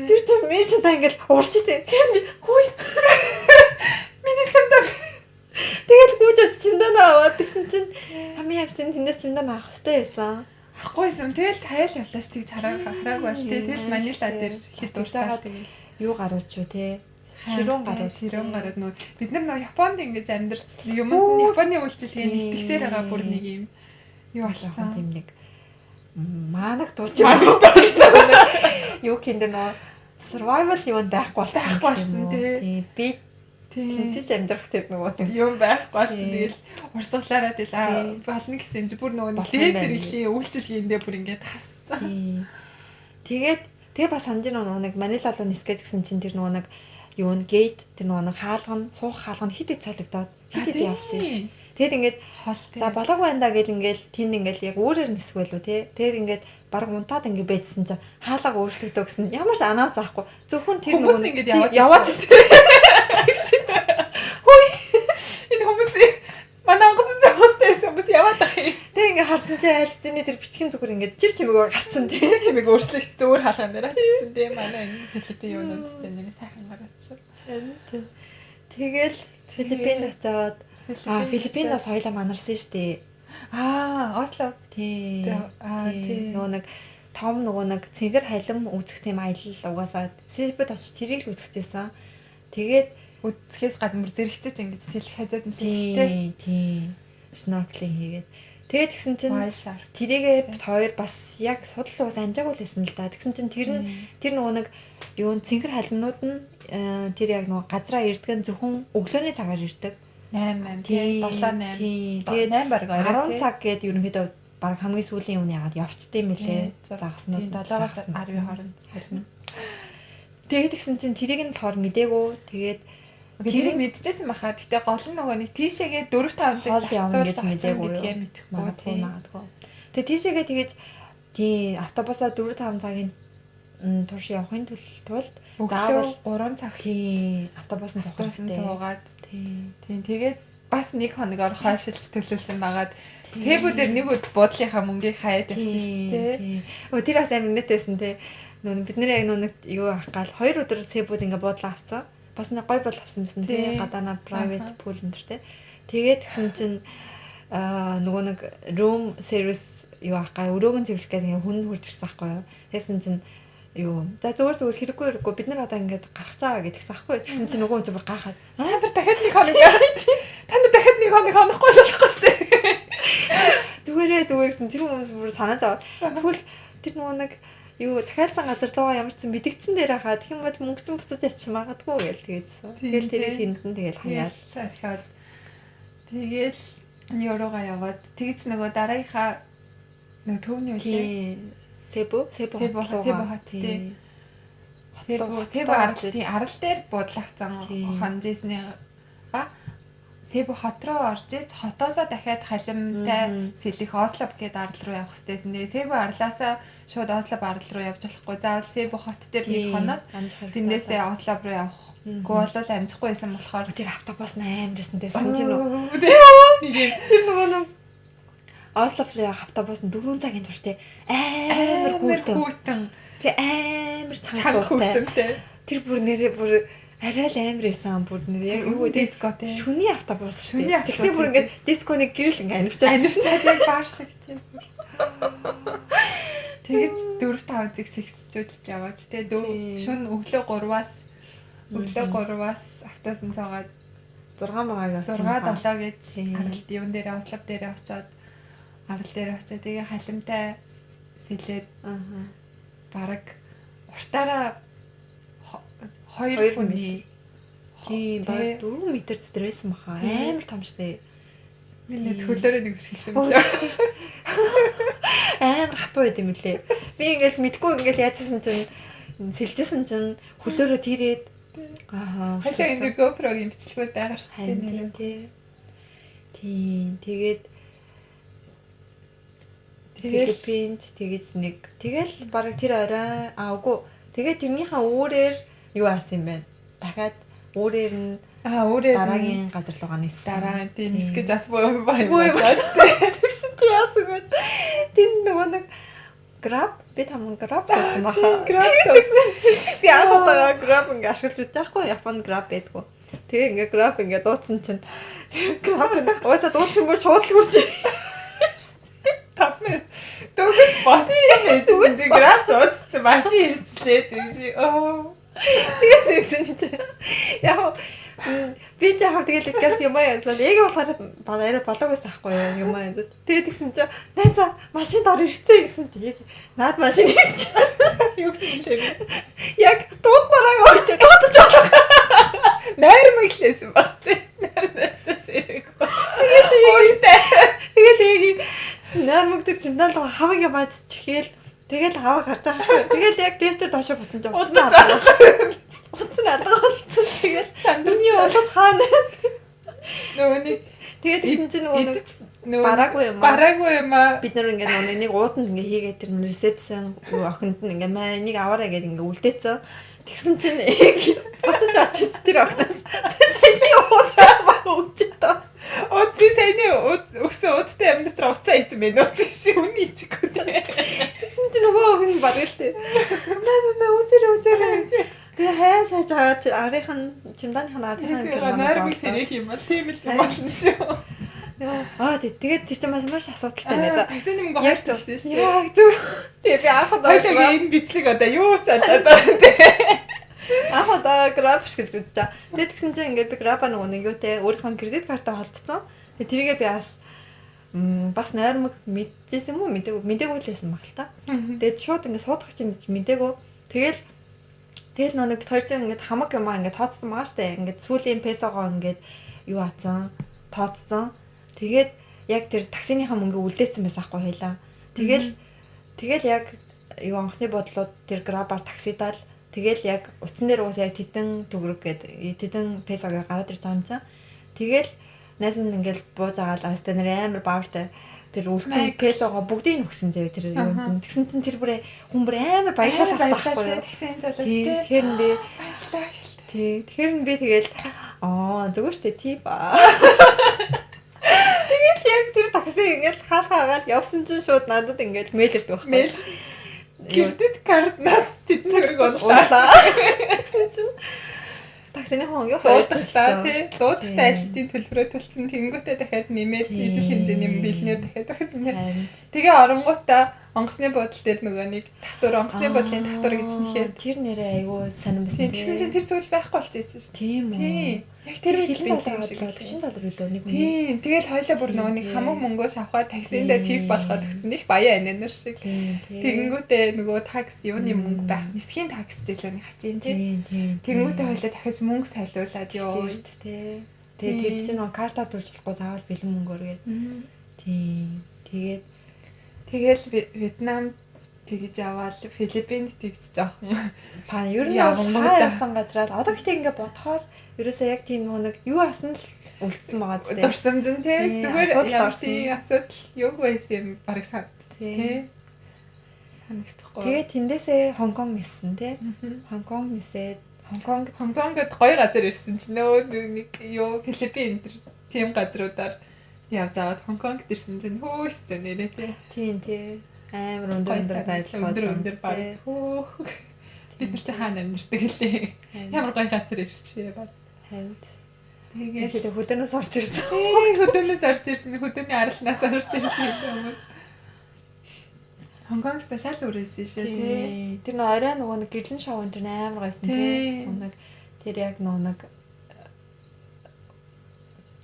тэр чинь ми чимдаа ингээд урч дээ. Тэр би хүй. Миний чимдаа. Тэгэл гүйж чимдаа аваад тэгсэн чинь хамгийн хавсан тэндээс чимдаа авах хэрэгтэй байсан. Ахгүй юм. Тэгэл тайл явлаач тэгж хараагүй бол тэгэл Манила дээр хит урсаад тэгэл юу гарууч юу те. Ширүүн гараад нөө бид нар Японд ингэж амьдарч юм Японы үйлчлэгээ нэгтгэсээр байгаа бүр нэг юм юу болсон тийм нэг маанаг дууч юу гэнэ нөө survival юм байхгүй болсон тий би тийч амьдрах тэр нөгөө юм байхгүй болсон тэгэл урсгалаараа тэгэл болно гэсэн чи бүр нөгөө дээд зэрэглэлийн үйлчлэгээндээ бүр ингэж тасцсан. Тэгээ бас санаж нэг Манила руу нисгээд гэсэн чинь тэр нөгөө нэг юу н гейт тэр нөгөө хаалган суух хаалган хит цайлагдаад хит явсан шин. Тэгэд ингээд за болоогүй байна да гэл ингээд тэнд ингээд яг өөрөөр нисэх байлуу те. Тэгэд ингээд баг унтаад ингээд байжсэн чинь хаалга өөрчлөгдөө гэсэн ямар ч анаас авахгүй зөвхөн тэр нөгөө ингээд яваад хөөе энэ хүмүүс манай онгоцон зохистэйсэн хүмүүс яваад ах юм. Тэг ингээд харсан чинь айлцны тэр бичгийн зүгээр ингээд чив чимээгөө гарцсан те. Чив чимээг өөрчлөгдсөн өөр хаалган дээр очсон те. Манай энэ Филиппин юунуудтай нэр сайхан гаргачихсан. Тэгэл Филиппинд очоод Филиппиндас хоёлаа манарсан шүү дээ. Осло. Тий. тий. Нөгөө нэг том нөгөө нэг цэнгэр халим үүсэх тийм аялал угаасаа Себуд очиж тэрийг л үзчихсэн. Тэгээд үзэхээс гадна бүр зэрэгцэж ингэж сэлэх хажууд нь сэлэхтэй. Тий. Шнорклинг хийгээд. Тэгээд тэгсэн чинь Вайшаар. тэрийгээ хоёр бас яг судалж угаас амжаагүй л байсан л да. Тэгсэн чинь тэр нөгөө нэг юу цэнгэр халимнууд нь тэр яг нөгөө газраа ирдэг нь зөвхөн өглөөний цагаар ирдэг. 8 тий 7 8. Тэгээд 8 баг 10 цаг гээд ерөнхийдөө баг хамгийн сүүлийн үн яагаад явцдээ мэлээ. Загснууд 7-аас 10-ийн хооронд сарна. Тэгээд тэгсэн чинь тэрийг нь болохоор мдээгүй. Тэгээд тэрийг мэдчихсэн баха. Гэтэ гол нь нөгөө нэг тийшээгээ 4-5 цаг зарцуулж мэдээгүй гэдгээ мэдэхгүй тий. Тэгээд тийшээгээ тэгээд тий автобусаа 4-5 цагийн турш явахын тулд заавал 3 цаг тий автобусын цугаад тий. Тэгээд бас нэг хоногор хойшилж төлөвлөсөн байгаад Себу дээр нэг өд буудлынхаа мөнгийг хаяад явсан шүү дээ. Тэр бас амар нэтсэн тий. Бид нэр яг нэг юу авах гал 2 өдөр Себуд ингээ буудлаа авцсан. Бас нэг гой буудлаа авсан байсан тий. Гадаана private pool энэ төр тий. Тэгээд тэгсэн чинь нөгөө нэг room service юу авах гал өрөөгөн цэвэрлэх гэдэг ингээ хүн хурж ирсэн байхгүй юу. Тэгсэн чинь юу за зүгээр хэрэггүй бид нар одоо ингээд гарах цааваа гэдгийгсэн аахгүй. Тэгсэн чинь нөгөө хүн зүгээр гахаад та нар дахиад нэг хоног яах вэ? Та нар дахиад нэг хоног хонохгүй болохгүй шүү дээ. Зүгээрсэн тэр хүмүүс бүр санаа зовоод тэгвэл тэр нөгөө нэг юу захиалсан газар руугаа ямар ч юм мэдгдсэн дээр хаа тэгэх юм бол мөнгөцөн буцаж ячих магадгүй гэж тэгээдсэн. Тэгэл тэрийг хиндэн тэгэл хаяал. Архиад тэгэл Европа яваад тэгж нөгөө дараагийнхаа нөгөө төвний үлээ Себу хот тий. Себу арал дээр буудлаа авсан хонжсныга Себу хот руу орж иж хотоосоо дахиад халимтай сэлэх Осло гээд арал руу явах хэрэгтэйсэн. Тэгээ Себу арлаасаа шууд Осло арал руу явж болохгүй. Заавал Себу хот дээр нэг хоноод тэндээсээ Осло руу явахгүй бол амжихгүй байсан болохоор тэр автобус амарсан дээ. Санаж нү. Тэр нөгөө нэг Осло руу явах автобус нь 4 цагийн турштай амар хүүтэн. Тэгээ амар чанга. Тэр бүр нэрээ бүр арай л амар байсан бүр нэр яг юу диско тий. Шүний автобус шүү дээ. Тэгсэн бүр ингээд дисконы гэрэл ингээд анивчаад яг баар шиг тий. Тэгэж 4-5 зэг сэгсчүүлж яваад тий. Шүн өглөө 3-аас автобусын цаагаад 6-7 гэж аралт юун дээр Осло дээр очиод арал дээр очиод тэгээ халимтай сэлээд бараг уртаараа 2 хүний тийм баг 4 м зэтрээсэн баха амар том штэ. Миний хөлөөрөө нэг шилсэн байна шүү дээ. Амар хатуу байд юм лээ. Би ингээл мэдгүй ингээл яажсэн чинь сэлжсэн чинь хөлөөрөө тэрээд хайлаа энэ GoPro-гийн бичлэгүүд байгаа шүү дээ. Тийм тэгээд Филиппинд тэгэж нэг тэгэл бараг тэр орой үгүй тэгээд тэрнийхээ өөрөөр юу аасан юм бэ? Дахиад өөрөөр нь дараагийн газар руугаа ниссэн. Дараа нь нисгэж бас боо бай. Тэгсэн чи яасан гэж. Тэр нөгөө нэг Grab бид хамаг Grab гэсэн баха. Би анхудаа Grab ингээ ашиглаж үзэж байхгүй Японд Grab байдгүй. Тэгээ ингээ Grab ингээ дуудсан чинь Grab өөсөө дуудсангүй шууд л хурж. Тавны дөгөж бас юм чи Grab дуудсан машин ирчлээ зинши. Тэгээд яа би ч яхав тэгэл газ юм аа яа. Яг болохоор арай болоогоос ахгүй юм аа. Тэгээд тэгсэн чи найзаа машинд ор ирсэн гэсэн чи яг наад машин ирсэн. Юу гэсэн лээ. Яг дуудмараа өгдөө дуудаж байгаа. Найр мэглээсэн баг тий. Найрнасаа сэрэг. Тэгээд найр мөгдөг чимдаа л хаваг ямаач чихээл тэгэл хаваг харж байгаа. Тэгэл яг дээвтер доошо бусан ч утсан алга болсон. Тэгэл миний улас хаана нөгөөний тэгээд тэгсэн чинь нөгөө бараагүй юм аа. Бид нар ингээд нөгөө нэг ууданд ингээ хийгээд тэр ресепшн охинд нь ингээ маа энийг аваарай гэдэг ингээ үлдээсэн. Тэгсэн чинь буцаж очиж тэр охиноос саяны уудаа өгч таа. Би саяны өгсөн уудтай амьд дотор уцаа ийсэн байх нөө чи үний ичихгүй дээ. Тэгсэн чинь нөгөө охин баргалтай. Маа үзэрээ. Тэгээ хайж аваад арийнхын чимдааных нь арийнхын нар би сэрэх юм бол тийм л болно шүү. Тэгээд тэр чинь маш асуудалтай байна. Таксины мөнгө хоёр төлсөн шүү дээ. Яг зөв. Тэгээ би анхудаа Хоёлаа энэ бичлэг одоо юу ч алаад байна те. анхудаа Grab шиг үзчихэ. Тэгээд тэгсэн чинь ингээд би Grab нөгөө нэг юу те өөрийнхөө кредит картаа холбоцсон. Тэгээд тэрийгээ би бас нойрмог мэдчихсэн юм уу мэдээгүй л байсан баг л та. Тэгээд шууд ингээд суудах чинь мэдээгүй. Тэгэл нэг бид хоёр чинь ингээд хамаг юм ингээд тооцсон байгаа штэ. Ингээд сүүлийн песогоо ингээд юу аацсан тооцсон. Тэгээд яг тэр таксиныхаа мөнгө үлдээсэн байсан аахгүй хоёлаа. Тэгэл яг юу онгоцны бодлууд тэр Grab-аар таксидаал тэгэл яг утсан дээр уус яг тэдэн төгрөг гэдэг тэдэн песогийн гараад ирж байгаа юм чинь. Тэгэл найз нь ингээл бууж агаал астай нэр амар баавартай тэр үлдсэн песогоо бүгдийг өгсөн зав тэр юу тэгсэн чинь тэр бүр хүн бүр амар баярлалаа байхгүй юу. Таксин жолооч те. Тэгэхээр би баярлалаа гэлтэй. Тэгэхээр би тэгэл зүгээр штэ тий ба. Тэгэл яг тэр такси ингээл хаалгаагаад явсан чинь шууд надад ингээл мэйл ирдэг байхгүй. Кредит картнаас тэтгэрэг онлаа. Тэгсэн чинь таксины хүн юу дуудахлаа тий. Дуудахтаа айлтын төлбөрөө төлсөн тэнгүүтээ дахиад нэмээд ижил хэмжээний бэлнээр дахиад өгсөн тий. Тэгээ оронгуудаа онгоцны бодол дээр нөгөө нэг онгоцны бодлын татвар гэж нэхээ. Тэр нэрээ айгүй сонирмсэн. Тэгсэн чинь тэр сүүл байхгүй болчихсон шүү дээ. Тийм үү. Яг тэр хэлбэрсэн юм шиг $40 билүү нэг хүн. Тийм. Тэгэл хоёлаа бүр нөгөө нэг хамаг мөнгөөс авахаа таксиндаа тип болгоод өгсөн их баяа ананер шиг. Тэгэнгүүтээ нөгөө такс юуны мөнгө байх. Нисхийн такс жилөө нэг хачин тий. Тэгэнгүүтээ хоёлаа дахиж мөнгө сайлуулад ёо шүү дээ. Тэгээ тэр чинь нөгөө картаа дуулжлахгүй заавал бэлэн мөнгөөр гээд. Тийм. Тэгэл Вьетнам тэгж аваад Филиппинд тэгж жоохон ер нь явсан газраа одоо гэхдээ ингээ бодохоор ерөөсөө яг тийм нэг юу асан л үлдсэн байгаа зү. Дурсамж нь тий зүгээр ямсын асуудал юуг байсан юм барыг тий санагдахгүй. Тэгээ тэндээсээ Хонконг нисэн тий. Хонконгд гоё газар ирсэн чинь нэг юу Филиппин энэ тийм газруудаар явж аваад Хонконгд ирсэн чинь хөөстэй нэрээ тий. Тийм. Амар өндөр байрлал өндөр баг. Бид нар чи хаана амьдэрдэг лээ. Ямар гоё газар ирчихвээ баг. Харин. Тэгээд хөдөөнөөс орж ирсэн. Хөдөөнөөс орж ирсэн. Хөдөөний аралнаас орж ирсэн хүмүүс. Хонконгс та шал үрээсэн шээ тий. Тэр нөө орой нөгөө нэг гэрлэн шоу энэ амар гайсан тий. Нэг тэр яг нэг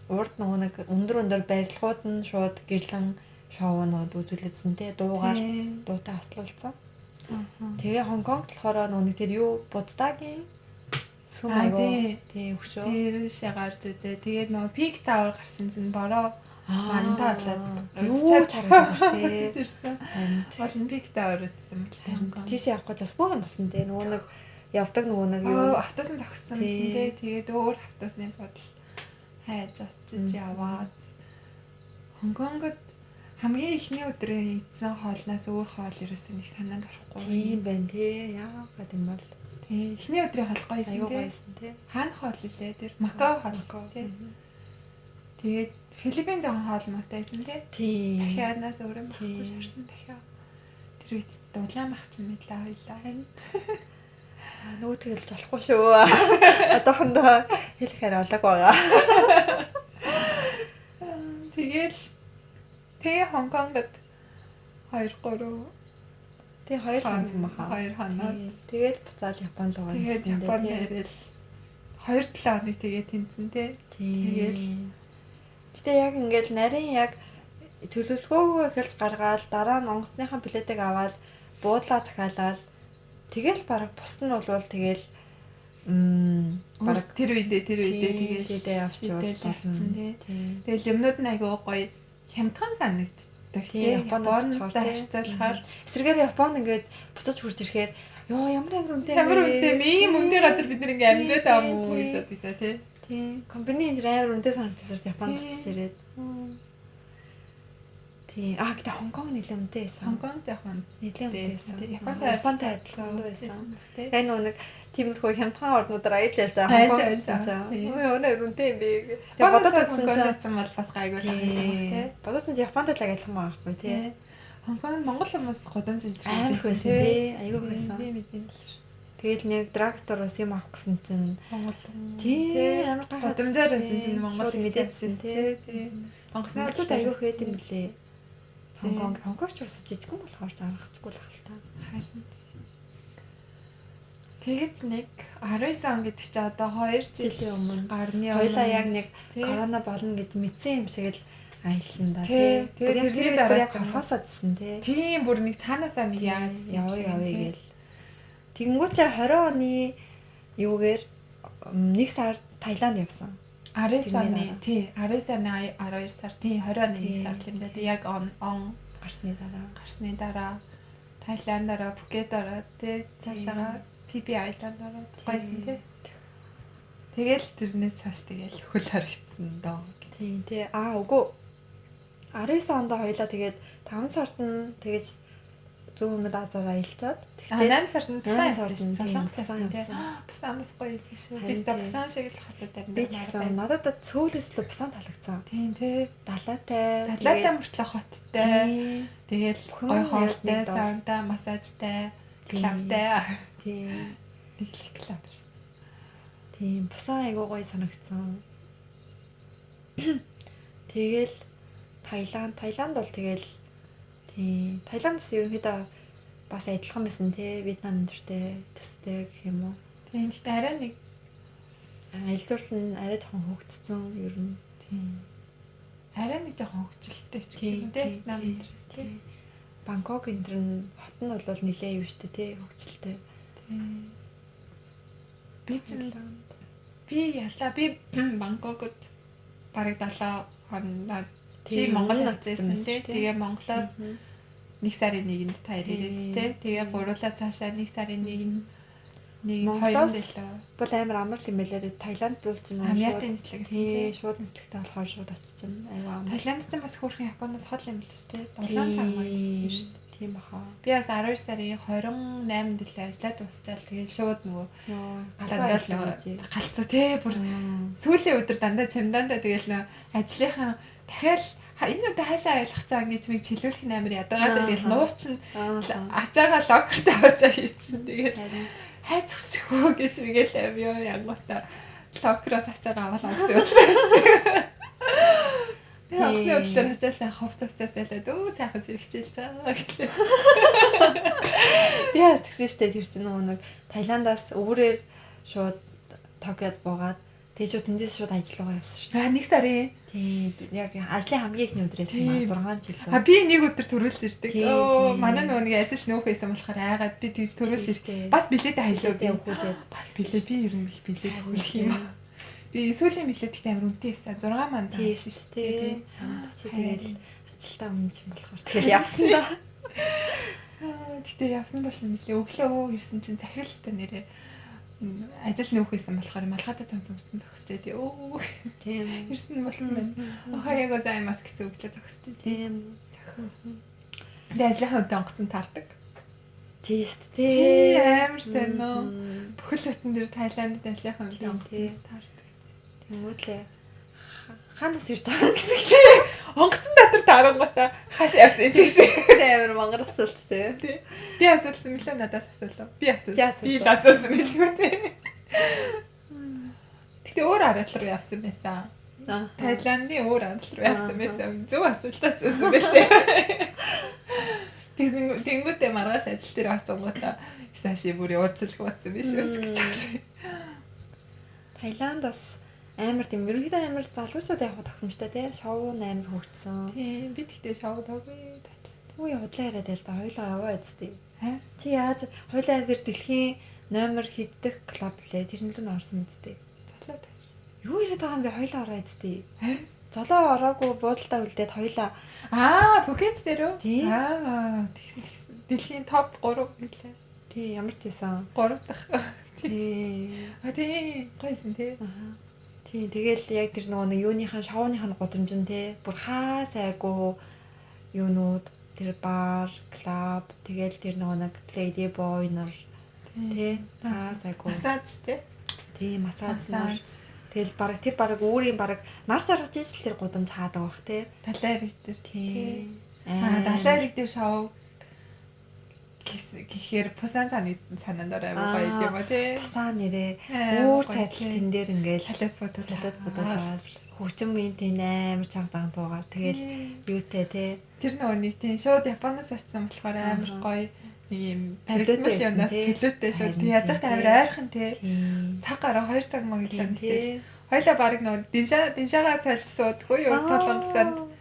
урд нэг өндөр барилгууд нь шууд гэрлэн шоунууд үзүүлсэн тий. Дуутай хослуулсан. Тэгээ Хонконгт болохоор нөгөө тэр юу Буддагийн сүм аяа тий өгшөө. Тэрээс гарч үзээ. Тэгээд нөгөө Peak Tower гарсан чинь бороо мандаадлаад юу чараад үзсэн. Олон Peak Tower үзсэн бэл. Тийш явахгүй бас бөөн басан тий. Нөгөө нэг явдаг нөгөө нэг юу автобус зогссон байсан тий. Тэгээд өөр автобусны бодол хайж очиж яваад Хонконгод хамгийн ихний өдрийн эзэн хоолноос өөр хоол ерөөсөө нэг санаанд орохгүй. Тийм байна тий. Яагаад юм бол тий. Эхний өдрийн хоол гоёсэн тий. Хаана хоол илээ тэр Макао хоол тий. Тэгээд Филиппин зам хоол мутайсан тий. Дахиаднаас өөрөө байхгүй шарсан дахиад. Тэр үед дулаан мах ч юм байлаа хоёлаа. Нөгөө тэгэл болохгүй шүү. Одоохондоо хэлэхээр олог байгаа. Тэгээ Хонконгод 2-3 2 хоноод тэгээд буцаад Японд байгаа юм. Тэгээд Японд ирэл 2-7 хоног тэгээд тэнцэн тий. Гэтэ яг ингээд нарийн яг төлөвлөгөөгөө эхэлж гаргаад дараа нь онгоцныхаа билетийг аваад буудлаа захиалаад тэгэл бараг бус нь болвол тэгэл бараг тэр үедээ тэгэл явчихсан тий. Тэгэл юмнууд нь айгүй гоё хямдхан санагддаг тий. Японд харьцуулахаар эсрэгээр Японд ингээд буцаж хурж ирэхээр ёо ямар үнэтэй ийм үнэтэй газар бид нэг амьдаад байгаа юм уу гэж боддог та тий. Тий. Компани энэ амар үнэтэй санагдчихсан Японд буцаж ирээд. Тий. Гэтэ Хонконг нэлээд үнэтэй байсан. Хонконг жоохон нэлээд үнэтэй байсан. Японтай адилхан байсан. Энэ нэг тиймэрхүү хямдхан орнуудаар аялал явж байгаа Хонконг байсан. Өнөө үнэтэй юм бэ. Тэгээ бодож байсан бол бас гайгүй тий. Бодосон чи Японд л адилхан байхгүй тий. Хонконг Монгол хүмүүс годамжинд байсан тий. Аюу байсан. Тийм юм л шүү. Тэгэл нэг драгстороос юм авах гэсэн чинь Монгол тий амар годамжаар байсан чинь Монгол мэдээдсэн тий. Монголчууд аягүй хэд юм лээ. Хонконч бас жижигэн болохоор зарахчгүй л хаалта. Харин тэгэж нэг 19 он гэдэг чи одоо 2 жилийн өмнө гарны хоёлаа яг нэг корона болно гэж мэдсэн юм шиг л аялсан да тий. Тэгээд дараа хорхосоодсэн тий. Тийм бүр нэг цаанаасаа нэг явъя гээл. Тэгэнгүүтээ 20 оны юугээр 1 сар Таиланд явсан. 19 оны тий 19 оны 12 сар тий 20 оны 1 сар л юм да. Тэг яг он гарсны дараа Таиландаараа Пхукетаараа тий цаашаа PB Island-аар гойсон тий. Тэгэл тэрнээс хойш тэгэл хөл харагдсан доо гэж. Тийм тий. Үгүй 19 онд хоёлаа тэгээд 5 сард нь тэгэж зүүн өмнөд Азаар аялцаад тэгтээ 8 сард нь Бусан явсан шүү. Солонгос явсан тий. Бусан бас гоё байсан шүү. Би та Бусан шиг л хотод амьдарсан. Би ч гэсэн надад цөөлөс л Бусан таалагдсан. Тийм тий. Далайтай мөртлөө хоттой. Тэгэл гоё хоолтой, саунда, массажтай, клабтай. Тийм. Нэг клаб байсан. Тийм, Бусан айгуу гоё санагдсан. Тэгэл Таиланд бол тэгэл тийм Таиландс ерөнхийдөө бас адилхан байсан тий Вьетнам өндөртэй төстэй гэх юм уу. Тийм гэхдээ арай нэг айлдуурсан арай жоохон хөгжсөн ер нь. Тийм. Арай нэг жоохон хөгжилтэй ч юм тий Вьетнам өндөрс тий. Бангкок өндөр нь хот нь бол нилээ юу штэ тий хөгжилтэй. Тийм. Би ялаа би Бангкокод бараг 70 хоног тийм Монгол нацсан тий. Тэгээ Монголоос 1 сарын 1-нд та ирээд тий. Тэгээ гурлаа цаашаа 1 сарын 1-нд нэг 2 дэлээ. Бол амар амар юм байлаа. Таиланд бол ч юм уу Амиатын нислэг гэсэн тий. Шууд нислэгтэй болохоор шууд очиж аюу. Таиланд ч бас хөөрхөн Японоос хол юм л шүү дээ. 7 цаг маяг гэсэн шүү дээ. Тийм баха. Би бас 12 сарын 28 дэлээ ажиллаад дуусчаал тэгээ шууд нөгөө галзуу тий бүр сүүлийн өдөр дандаа чамдаандаа тэгэл нөө ажлынхан дахиад энэ удаа хаашаа аялах цаа гэж mig чилүүлэх амар ядаргаад тэгэл нуучин ачаага локерт аваачаа хийчихсэн тэгээд хайцчихгүй гэж мигэл авъя янгуута локероос ачаага аваад авсан өдрөөс яахсы өдөр хачаасан ховцогцоос ялаад сайхан сэрэгчээл цаа гэлээ. Яа тэгсэн штэ тэр чинь нэг Таиландаас өөрөөр шууд Токиод буугаад тэгээ шууд тэндээс шууд ажил руугаа явсан штэ. 1 сарын. Тийм яг ажлын хамгийн ихний өдрээс 6 жил. Би нэг өдөр төрүүлж ирдэг. Манай нөгөө нэг ажил нөөхөөсөн болохоор айгаад би тэгж төрүүлж ирдэг. Бас билетээ хаялаа би өгүүлээд. Бас билет би ер нь их билет өгөх юм аа. Би сүүлийн билет ихтэй амар үнэтэй байсан. 6 манд тийш шүү дээ. Тэгээд ажилдаа өмнө юм болохоор тэгэл явсан да. Гэтэ явсан бол нэлээ өглөө ирсэн чинь захиралтай нэрээ ажил нөөхөөсөн болохоор малхатай цамцсан зогсчээ тий. Тийм. Ирсэн болсон байна. Хаягаа сайн маск гэсэн өглөө зогсчээ. Тийм. Тэгээд ажлынхаа үедээ онгоцон таардаг. Тийш тий. Амар сайн нөө. Бүхэл бүтэн дээр Таиландд ажлынхаа үедээ онгоцон таардаг. Тэнгүүтлээ ханаас ирж байгаа гэсэн тий. Онгоцон дотор таарангуудаа хааш явсан чинь амар мангар асуулт тий. Би асуулсан мөлөө надаас асуулаа. Би асуусан. Би л асуусан мөлөө тий. Гэтэ өөр арал руу явсан байсан. Таиландын өөр арал руу явсан байсан. Зөв асуулт асуусан байлээ. Тэнгүүтээ маргааш ажил дээр очингуудаа ихсааши бүр ууцлах батсан биш үү гэж. Таиланд бас амар тийм ерөнхийдөө амар залуучууд яг тогтмжтой тий шоу амар хөгжсөн. Тийм би тэгтээ шоу доогүй. Үгүй худлаа яриад л да хоёлаа аваа эцтэй. Чи яаж хоёлаа тэр дэлхийн номер хийдэх клуб лээ тэрнэл нь орсон мэдтэй. Залуу. Юу яриад байгаа юм бэ хоёлаа ороо эцтэй. Залуу ороогүй буудалтаа үлдээд хоёлаа Пхукет дээр үү? Дэлхийн топ 3 гэлээ. Тий ямар ч байсан 3 дахь. Тий. Тий гойсон тий. Тий тэгэл яг тэр нөгөө юуныхан шоуныхан гудамжин тий бүр хаа сайгүй юунууд тэр бар, клуб тэгэл тэр нөгөө нэг lady boy нар тий хаа сайгүй массаж тий. Тий массаж нар тэгэл баг тэр баг өөрийн баг нар саргаж ижил тэр гудамж хаадаг бах тий. Талайрыг дээр тий. Талайрыг дээр шоу гэхээр Бусан санаанд орой гоё юм уу тий. Бусан нэрээ Өөр өөр цайдл тэн дээр ингээл салют бодуулаад хөгжим ин тэн амар чанга дуугаар тэгэл юутэй тий. Тэр нөгөө нэг тий шууд Японоос очсон болохоор амар гоё нэг юм чөлөөтэй юмнаас чөлөөтэй шууд яаж захтай амар ойрхон тий. Цаг гараа 2 цаг мөн гэлээ. Хоёлаа баг нөгөө диншагаа сольж суудгүй юу солонгосанд.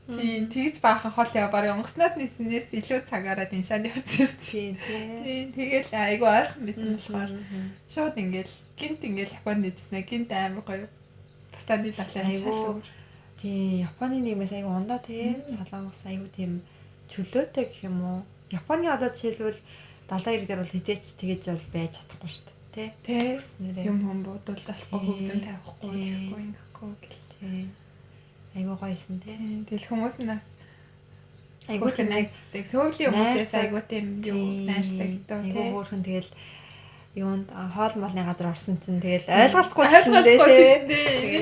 Тийм тэгж баахан хол яа баг онгоцноос ниснээс илүү цагаараа диншааны утсан шүү дээ. Тийм тэгэл айгу ойрхон байсан болохоор шууд ингээл гинт ингээл Японд дэжсэн гинт амар гоё. Басааны талаа айгу. Тийм Японы нийгмээс айгу ундаа тийм солонгос айгу тийм чөлөөтэй гэх юм уу? Японы одоо жишээлбэл 70 дээр бол хизээч тэгэж бол байж чадахгүй шүү дээ. Тэ юм буудуулж болохгүй хөгжим тавихгүй гэхгүй ингэхгүй гэл. Тийм. Айгу гойсон тий. Тэгэл хүмүүс нас айгу тийм найсдаг. Сөүлийн хүмүүсээс айгу тийм юу найрсдаг дөө тий. Айгу хөөрхөн тэгэл юунд хоол молны газар орсон чинь тэгэл ойлголцохгүй ч тийм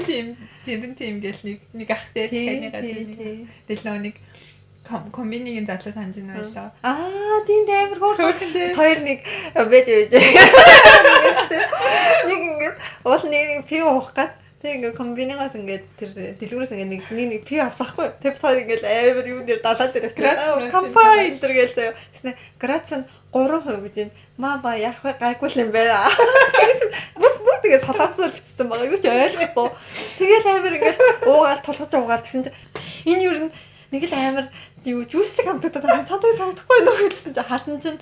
тий. Нэг тийм гэл нэг ах тий тэгэхээр газар нэг. Тэгэл нөө нэг комбинигийн задлаа санаж байна байлаа. Тийм амар хөөрхөн тий. Хоёр нэг бэж бэж. Нэг ингээд уул нэг пив уух гад тэг ингээ комбинигаас ингээд тэр дэлгүүрээс ингээ нэг пив авсахгүй. Тэг хоёр ингээ амар юу нэр далаа дээр очиж кампай энэ гэж заяа. Тэснэ грац нь 3% гэж юм. Маа яах вэ гайгүй юм байна. Бүгд тэгээ салаацаар битсэн байгаа. Юу ч ойлгохгүй. Тэгэл амар ингээ уугаал тулгаж уугаал гэсэн чинь энэ юу нэг л амар юу жүүсэг хамтдаа цаадыг санагдахгүй нөх гэсэн чинь харсан чинь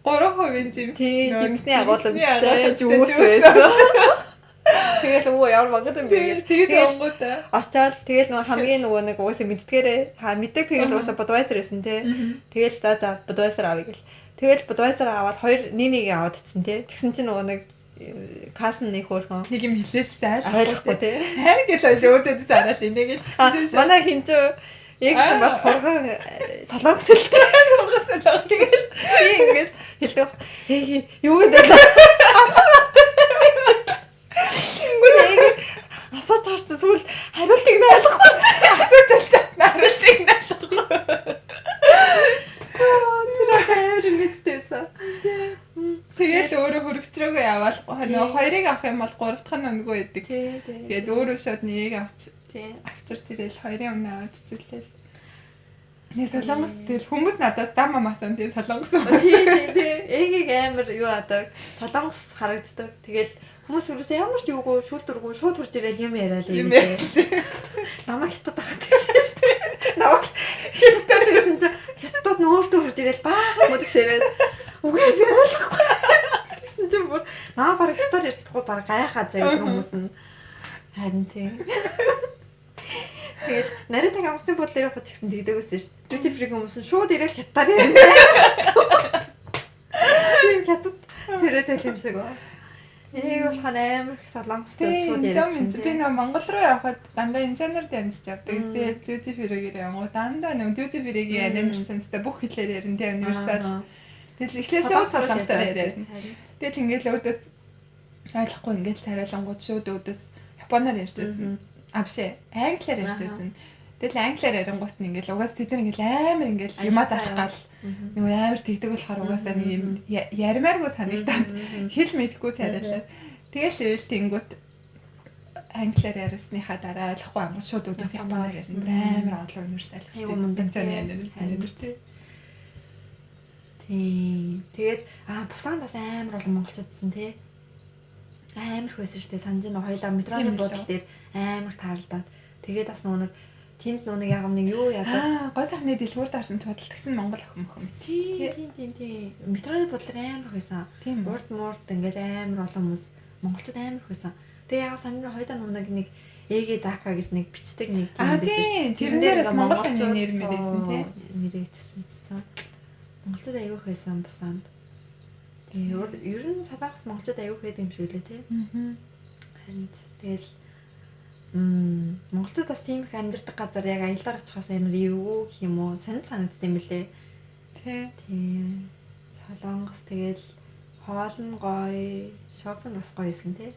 3% жимс. Тийм жимсний агуулгатай жүүс байсан. Тэгэл өө ямар мангад юм бэ гэж. Тэгээд онгуудаа. Очоод тэгэл нөгөө хамгийн нөгөө нэг уусаа мэддгээрээ мэддэг пигэд уусаа Budweiser байсан тий. Тэгэл за Budweiser авъя гэл. Тэгэл Budweiser аваад хоёр нэг аваад ицсэн тий. Тэгсэн чинь нөгөө нэг касн нэг хөөрхөн. Нэг юм хэлээсээ ойлгохгүй тий. Харин гэж өөдөөс араал инегээл тэгсэн чинь манай хинч яг бас хурган солонгос хэлтэй. Хурган солонгос тэгэл ингээд хэлдэг. Юу гэдэг асууж харсан сүл хариултыг нь ойлгохгүй шүү дээ. Асууж алчаад хариултыг нь ойлгохгүй. Тэр амар нэгтэйсэн. Тэгээд өөрөө хөрөгчрөөгөө яваал нөгөө хоёрыг авах юм бол 3 дахь нь өнгөө өгдөг. Тэгээд өөрөө шууд нэг авчирч ирэл хоёрын өмнө аваад чиглэл. Нэг солонгос тэгэл хүмүүс надаас зам амаасан тэгээ солонгос. Тийм. Эгийг амар юу адаг солонгос харагддаг. Тэгэл хүмүүс юусэн ямар ч юугүй шүүлдүргүй шууд хурж ирэл юм яриалаа юм. Намайг хятад тахад гэсэн шүү дээ. Намайг хятад гэсэн чинь хятад нөөртөө хурж ирэл баахан мөдгсэрээд үгүй би ойлгохгүй. Гэсэн чинь бүр наа баг хятад ярьж чадахгүй баг гайхаа заяа хүмүүс нь харин тийм. Тэгэл нарийнтаг амсны бодлоо явах гэсэн тэгдэгсэн шүү дээ. Duty free хүмүүс нь шууд ирэл хятад яриа. Тийм хятад зэрэг юм шиг ба. Энийг болохоор амар их солонгос шууд ярьсан. Би нөө Монгол руу явхад дандаа инженерд амьдч явдаг. Тэгээд duty free-гээр явгоо дандаа нөө duty free-гийн анирсэнстэй бүх хэлээр ярина тий универсал. Тэгэл эхлээ шууд солонгосоор яриад. Тэгэл ингээл өөдөөс ойлгохгүй ингээл царайлангууд шууд өөдөөс японоор ярьж үзэн. Авшээ англиар ярьж үзэн. Тэгэл англиар ярингуут нь ингээл угаас тэд нар ингээл амар ингээл юмаа зарах гал нөгөө амар тэгдэг болохоор угаасаа нэг юм ярмааргүй санагдаад хэл мэдэхгүй царайлаа. Тэгэл ивэл тэнгүүт англиар яриасныхаа дараа ойлгохгүй ам шууд өөдөөс японоор ярина. Амар онлайн универсал. Айгуу мундаг зэний анир тий. Тийм. Тэгээд Бусандаас амар олон монголчуудсан тий. Амар их байсан шүү дээ. Санаж нэг хоёлаа метроны буудлын дээр амар таарлаад. Тэгээд бас нэг тэнд нэг яг нэг юу яадаг. Гой сайхны дэлгүүрд харсан чуудалт гэсэн Монгол охин байсан. Тийм. Метроны буудлаар амар их байсан. Урд мурд ингээл амар олон хүмүүс монголчууд амар их байсан. Тэгээ яг санаж хоёлаа нэг Эгэ Зака гэж нэг бичдэг нэг тийм байсан. Тэрэн дээрээс монголын нэр мэрэгсэн тий. Нэрэгдсэн. Монголчууд аягүй байсан Бусанд. Тэгээ ер нь салаагс монголчууд аягүй хэд юм шиг лээ тий. Харин тэгэл монголчууд бас тийм их амьдардаг газар яг аялаар очихоос амар эвгүй гэх юм уу сонир санагдсан юм лээ. Тий. Солонгос тэгэл хоол нь гоё, шопинг бас гоёсэн тий.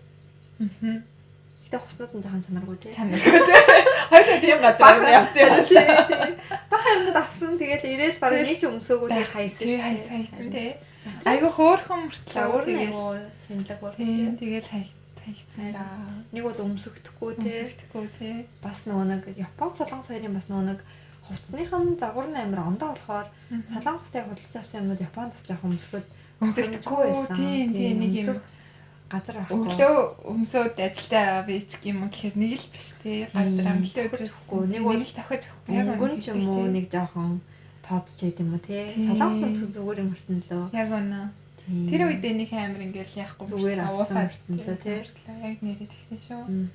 Гэтэ хувцнууд нь жоохон чанаргүй тий. Хоёул тийм газар явсан юм байна. Бага юмнууд авсан тэгэл ирээл бараг нэг ч өмсөөгөө тэг хайсан тий хайсан тий. Айгу хөөрхөн мөртлөө өөр тэгээд нэг шинэлэг бүр тий тэгэл хайгцсан да. Нэг бол өмсөгдөхгүй тий. Өмсөхдөггүй тий. Бас нөгөө нэг Япон солонгос хоёрын бас нөгөө нэг хувцсныхан загвар амар ондоо болохоор солонгостай худалдаж авсан юмнууд Японд бас жоохон өмсөхдөггүй тий нэг юм газар авахгүй. Өглөө өмсөд ажилдаа авъя ч юм уу гэхээр нэг л биш тий. Газар амлалтын өдрөсгүй нэг бол зохиож өгөхгүй. Яг өнгөн ч юм уу нэг жоохон тооцч байд юм уу тий. Солонгос нь зүгээр юм хуртан лөө. Яг үнэ. Тэр үед нэг амар ингээл яахгүй зүгээр уусаад лөө тий. Яг нэрээ тэгсэн шүү.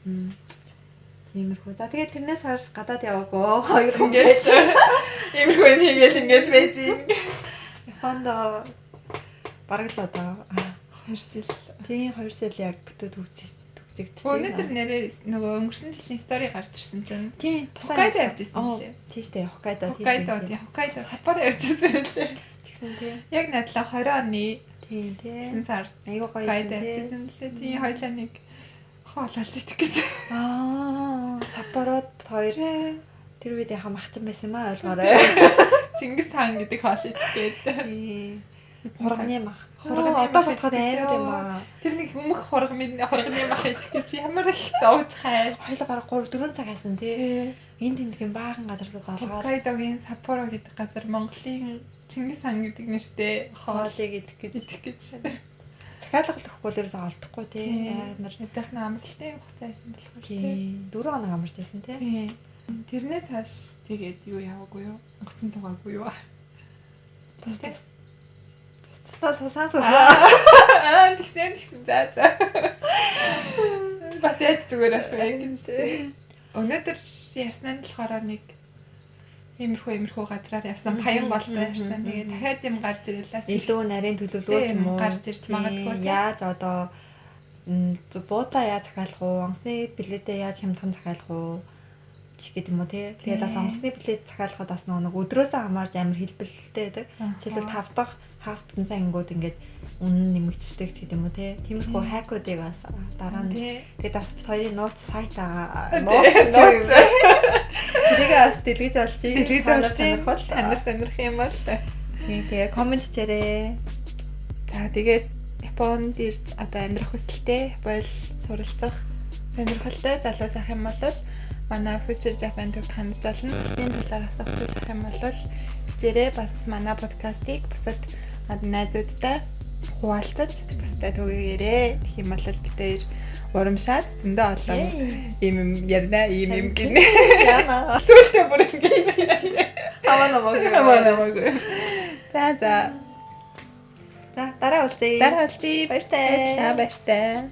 Тиймэрхүү. За тэгээд тэрнээс хойш гадаад яваагүй. Хоёр ингээд иймэрхүү юм хийгээл ингээд байж юм. Японд бараг л одоо 2 жил. Тийм 2 жил яг бүтүүд хөгжигдчихсэн. Өнөөдөр нэрээ нөгөө өнгөрсөн жилийн стори гарч ирсэн чинь. Тийм. Хоккайдо явж ирсэн лээ. Тийм шүү дээ. Хоккайдо Саппоро явж ирсэн лээ. Тэгсэн тийм. Яг надлаа 20 оны тийм 9 сард айгуу гоё Хоккайдо явж ирсэн лээ. Тийм хоёлаа нэг хоололж идэх гэж. Саппород хоёр тэр үед яхаа махчин байсан юм аа ойлгоорой. Чингис хаан гэдэг хоол идэх гээд. Хурганы мах. Одоо бодоход амар юм аа. Тэр нэг өмнөх хурганы мах идэх гэж ямар их зовж хай. Хоёлаа бараг 3-4 цаг хасан тий. Энд тэмдэг баахан газар залгаад. Хоккайдогийн Саппоро гэдэг газар Монголын Чингис хаан гэдэг нэртэй хоолыг идэх гэж. Захиалга өгөхгүй л ерөөсөө олдохгүй тий. Амар яжхан амралтын хугацаа байсан болохоор тий. 4 хоног амарч байсан тий. Тэрнээс хойш тэгээд юу яваагүй юу? Онгоцон цугаагүй юу? Тэгсэн за. Бас яаж зүгээр ах вэ гэж. Өнөөдөр ярьсан нь болохоор нэг иймэрхүү газраар явсан паян болтой ярьсан. Тэгээд дахиад юм гарч ирэхлээс илүү нарийн төлөвлөгөө юм уу? Гарч ирж магадгүй. Яаж одоо буута яаж захиалах уу? Онгоцны билетээ яаж хямдхан захиалах уу? Ч гэдэг юм уу тий. Тэгээд бас онгоцны билет захиалахад бас нэг өдрөөсөө хамаарч амар хэлбэлтэй байдаг. Жишээлбэл 5 дахь хагас бүтэн цагингууд ингээд үнэн нэмэгдчихдэг ч гэдэг юм уу тий. Тиймэрхүү хайкуудыг бас дараа нь тэгээд бас бит хоёрын нууц сайт байгаа. Нууц. Тэгээ бас дэлгэж болчих. Сонирх юм бол. Тэгээ комент хийрээ. За тэгээд Японд ирж одоо амьдрах хүсэлтэй бол суралцах сонирхолтой залуус ах юм бол манай Future Japan төвд хандж болно. Бидний талаар асуух зүйл ах юм бол бичээрэй. Бас манай подкастыг бусад найзуудтай хуваалцаж бусдад түгээгээрэй. Тэгэх юм бол бид хоёр урамшаад зөндөө олон юм ярина, юм гинэ. Яна. Сүлдээ бүр ингэ. Хамаа. За. За дараа уулзъя. Баяртай.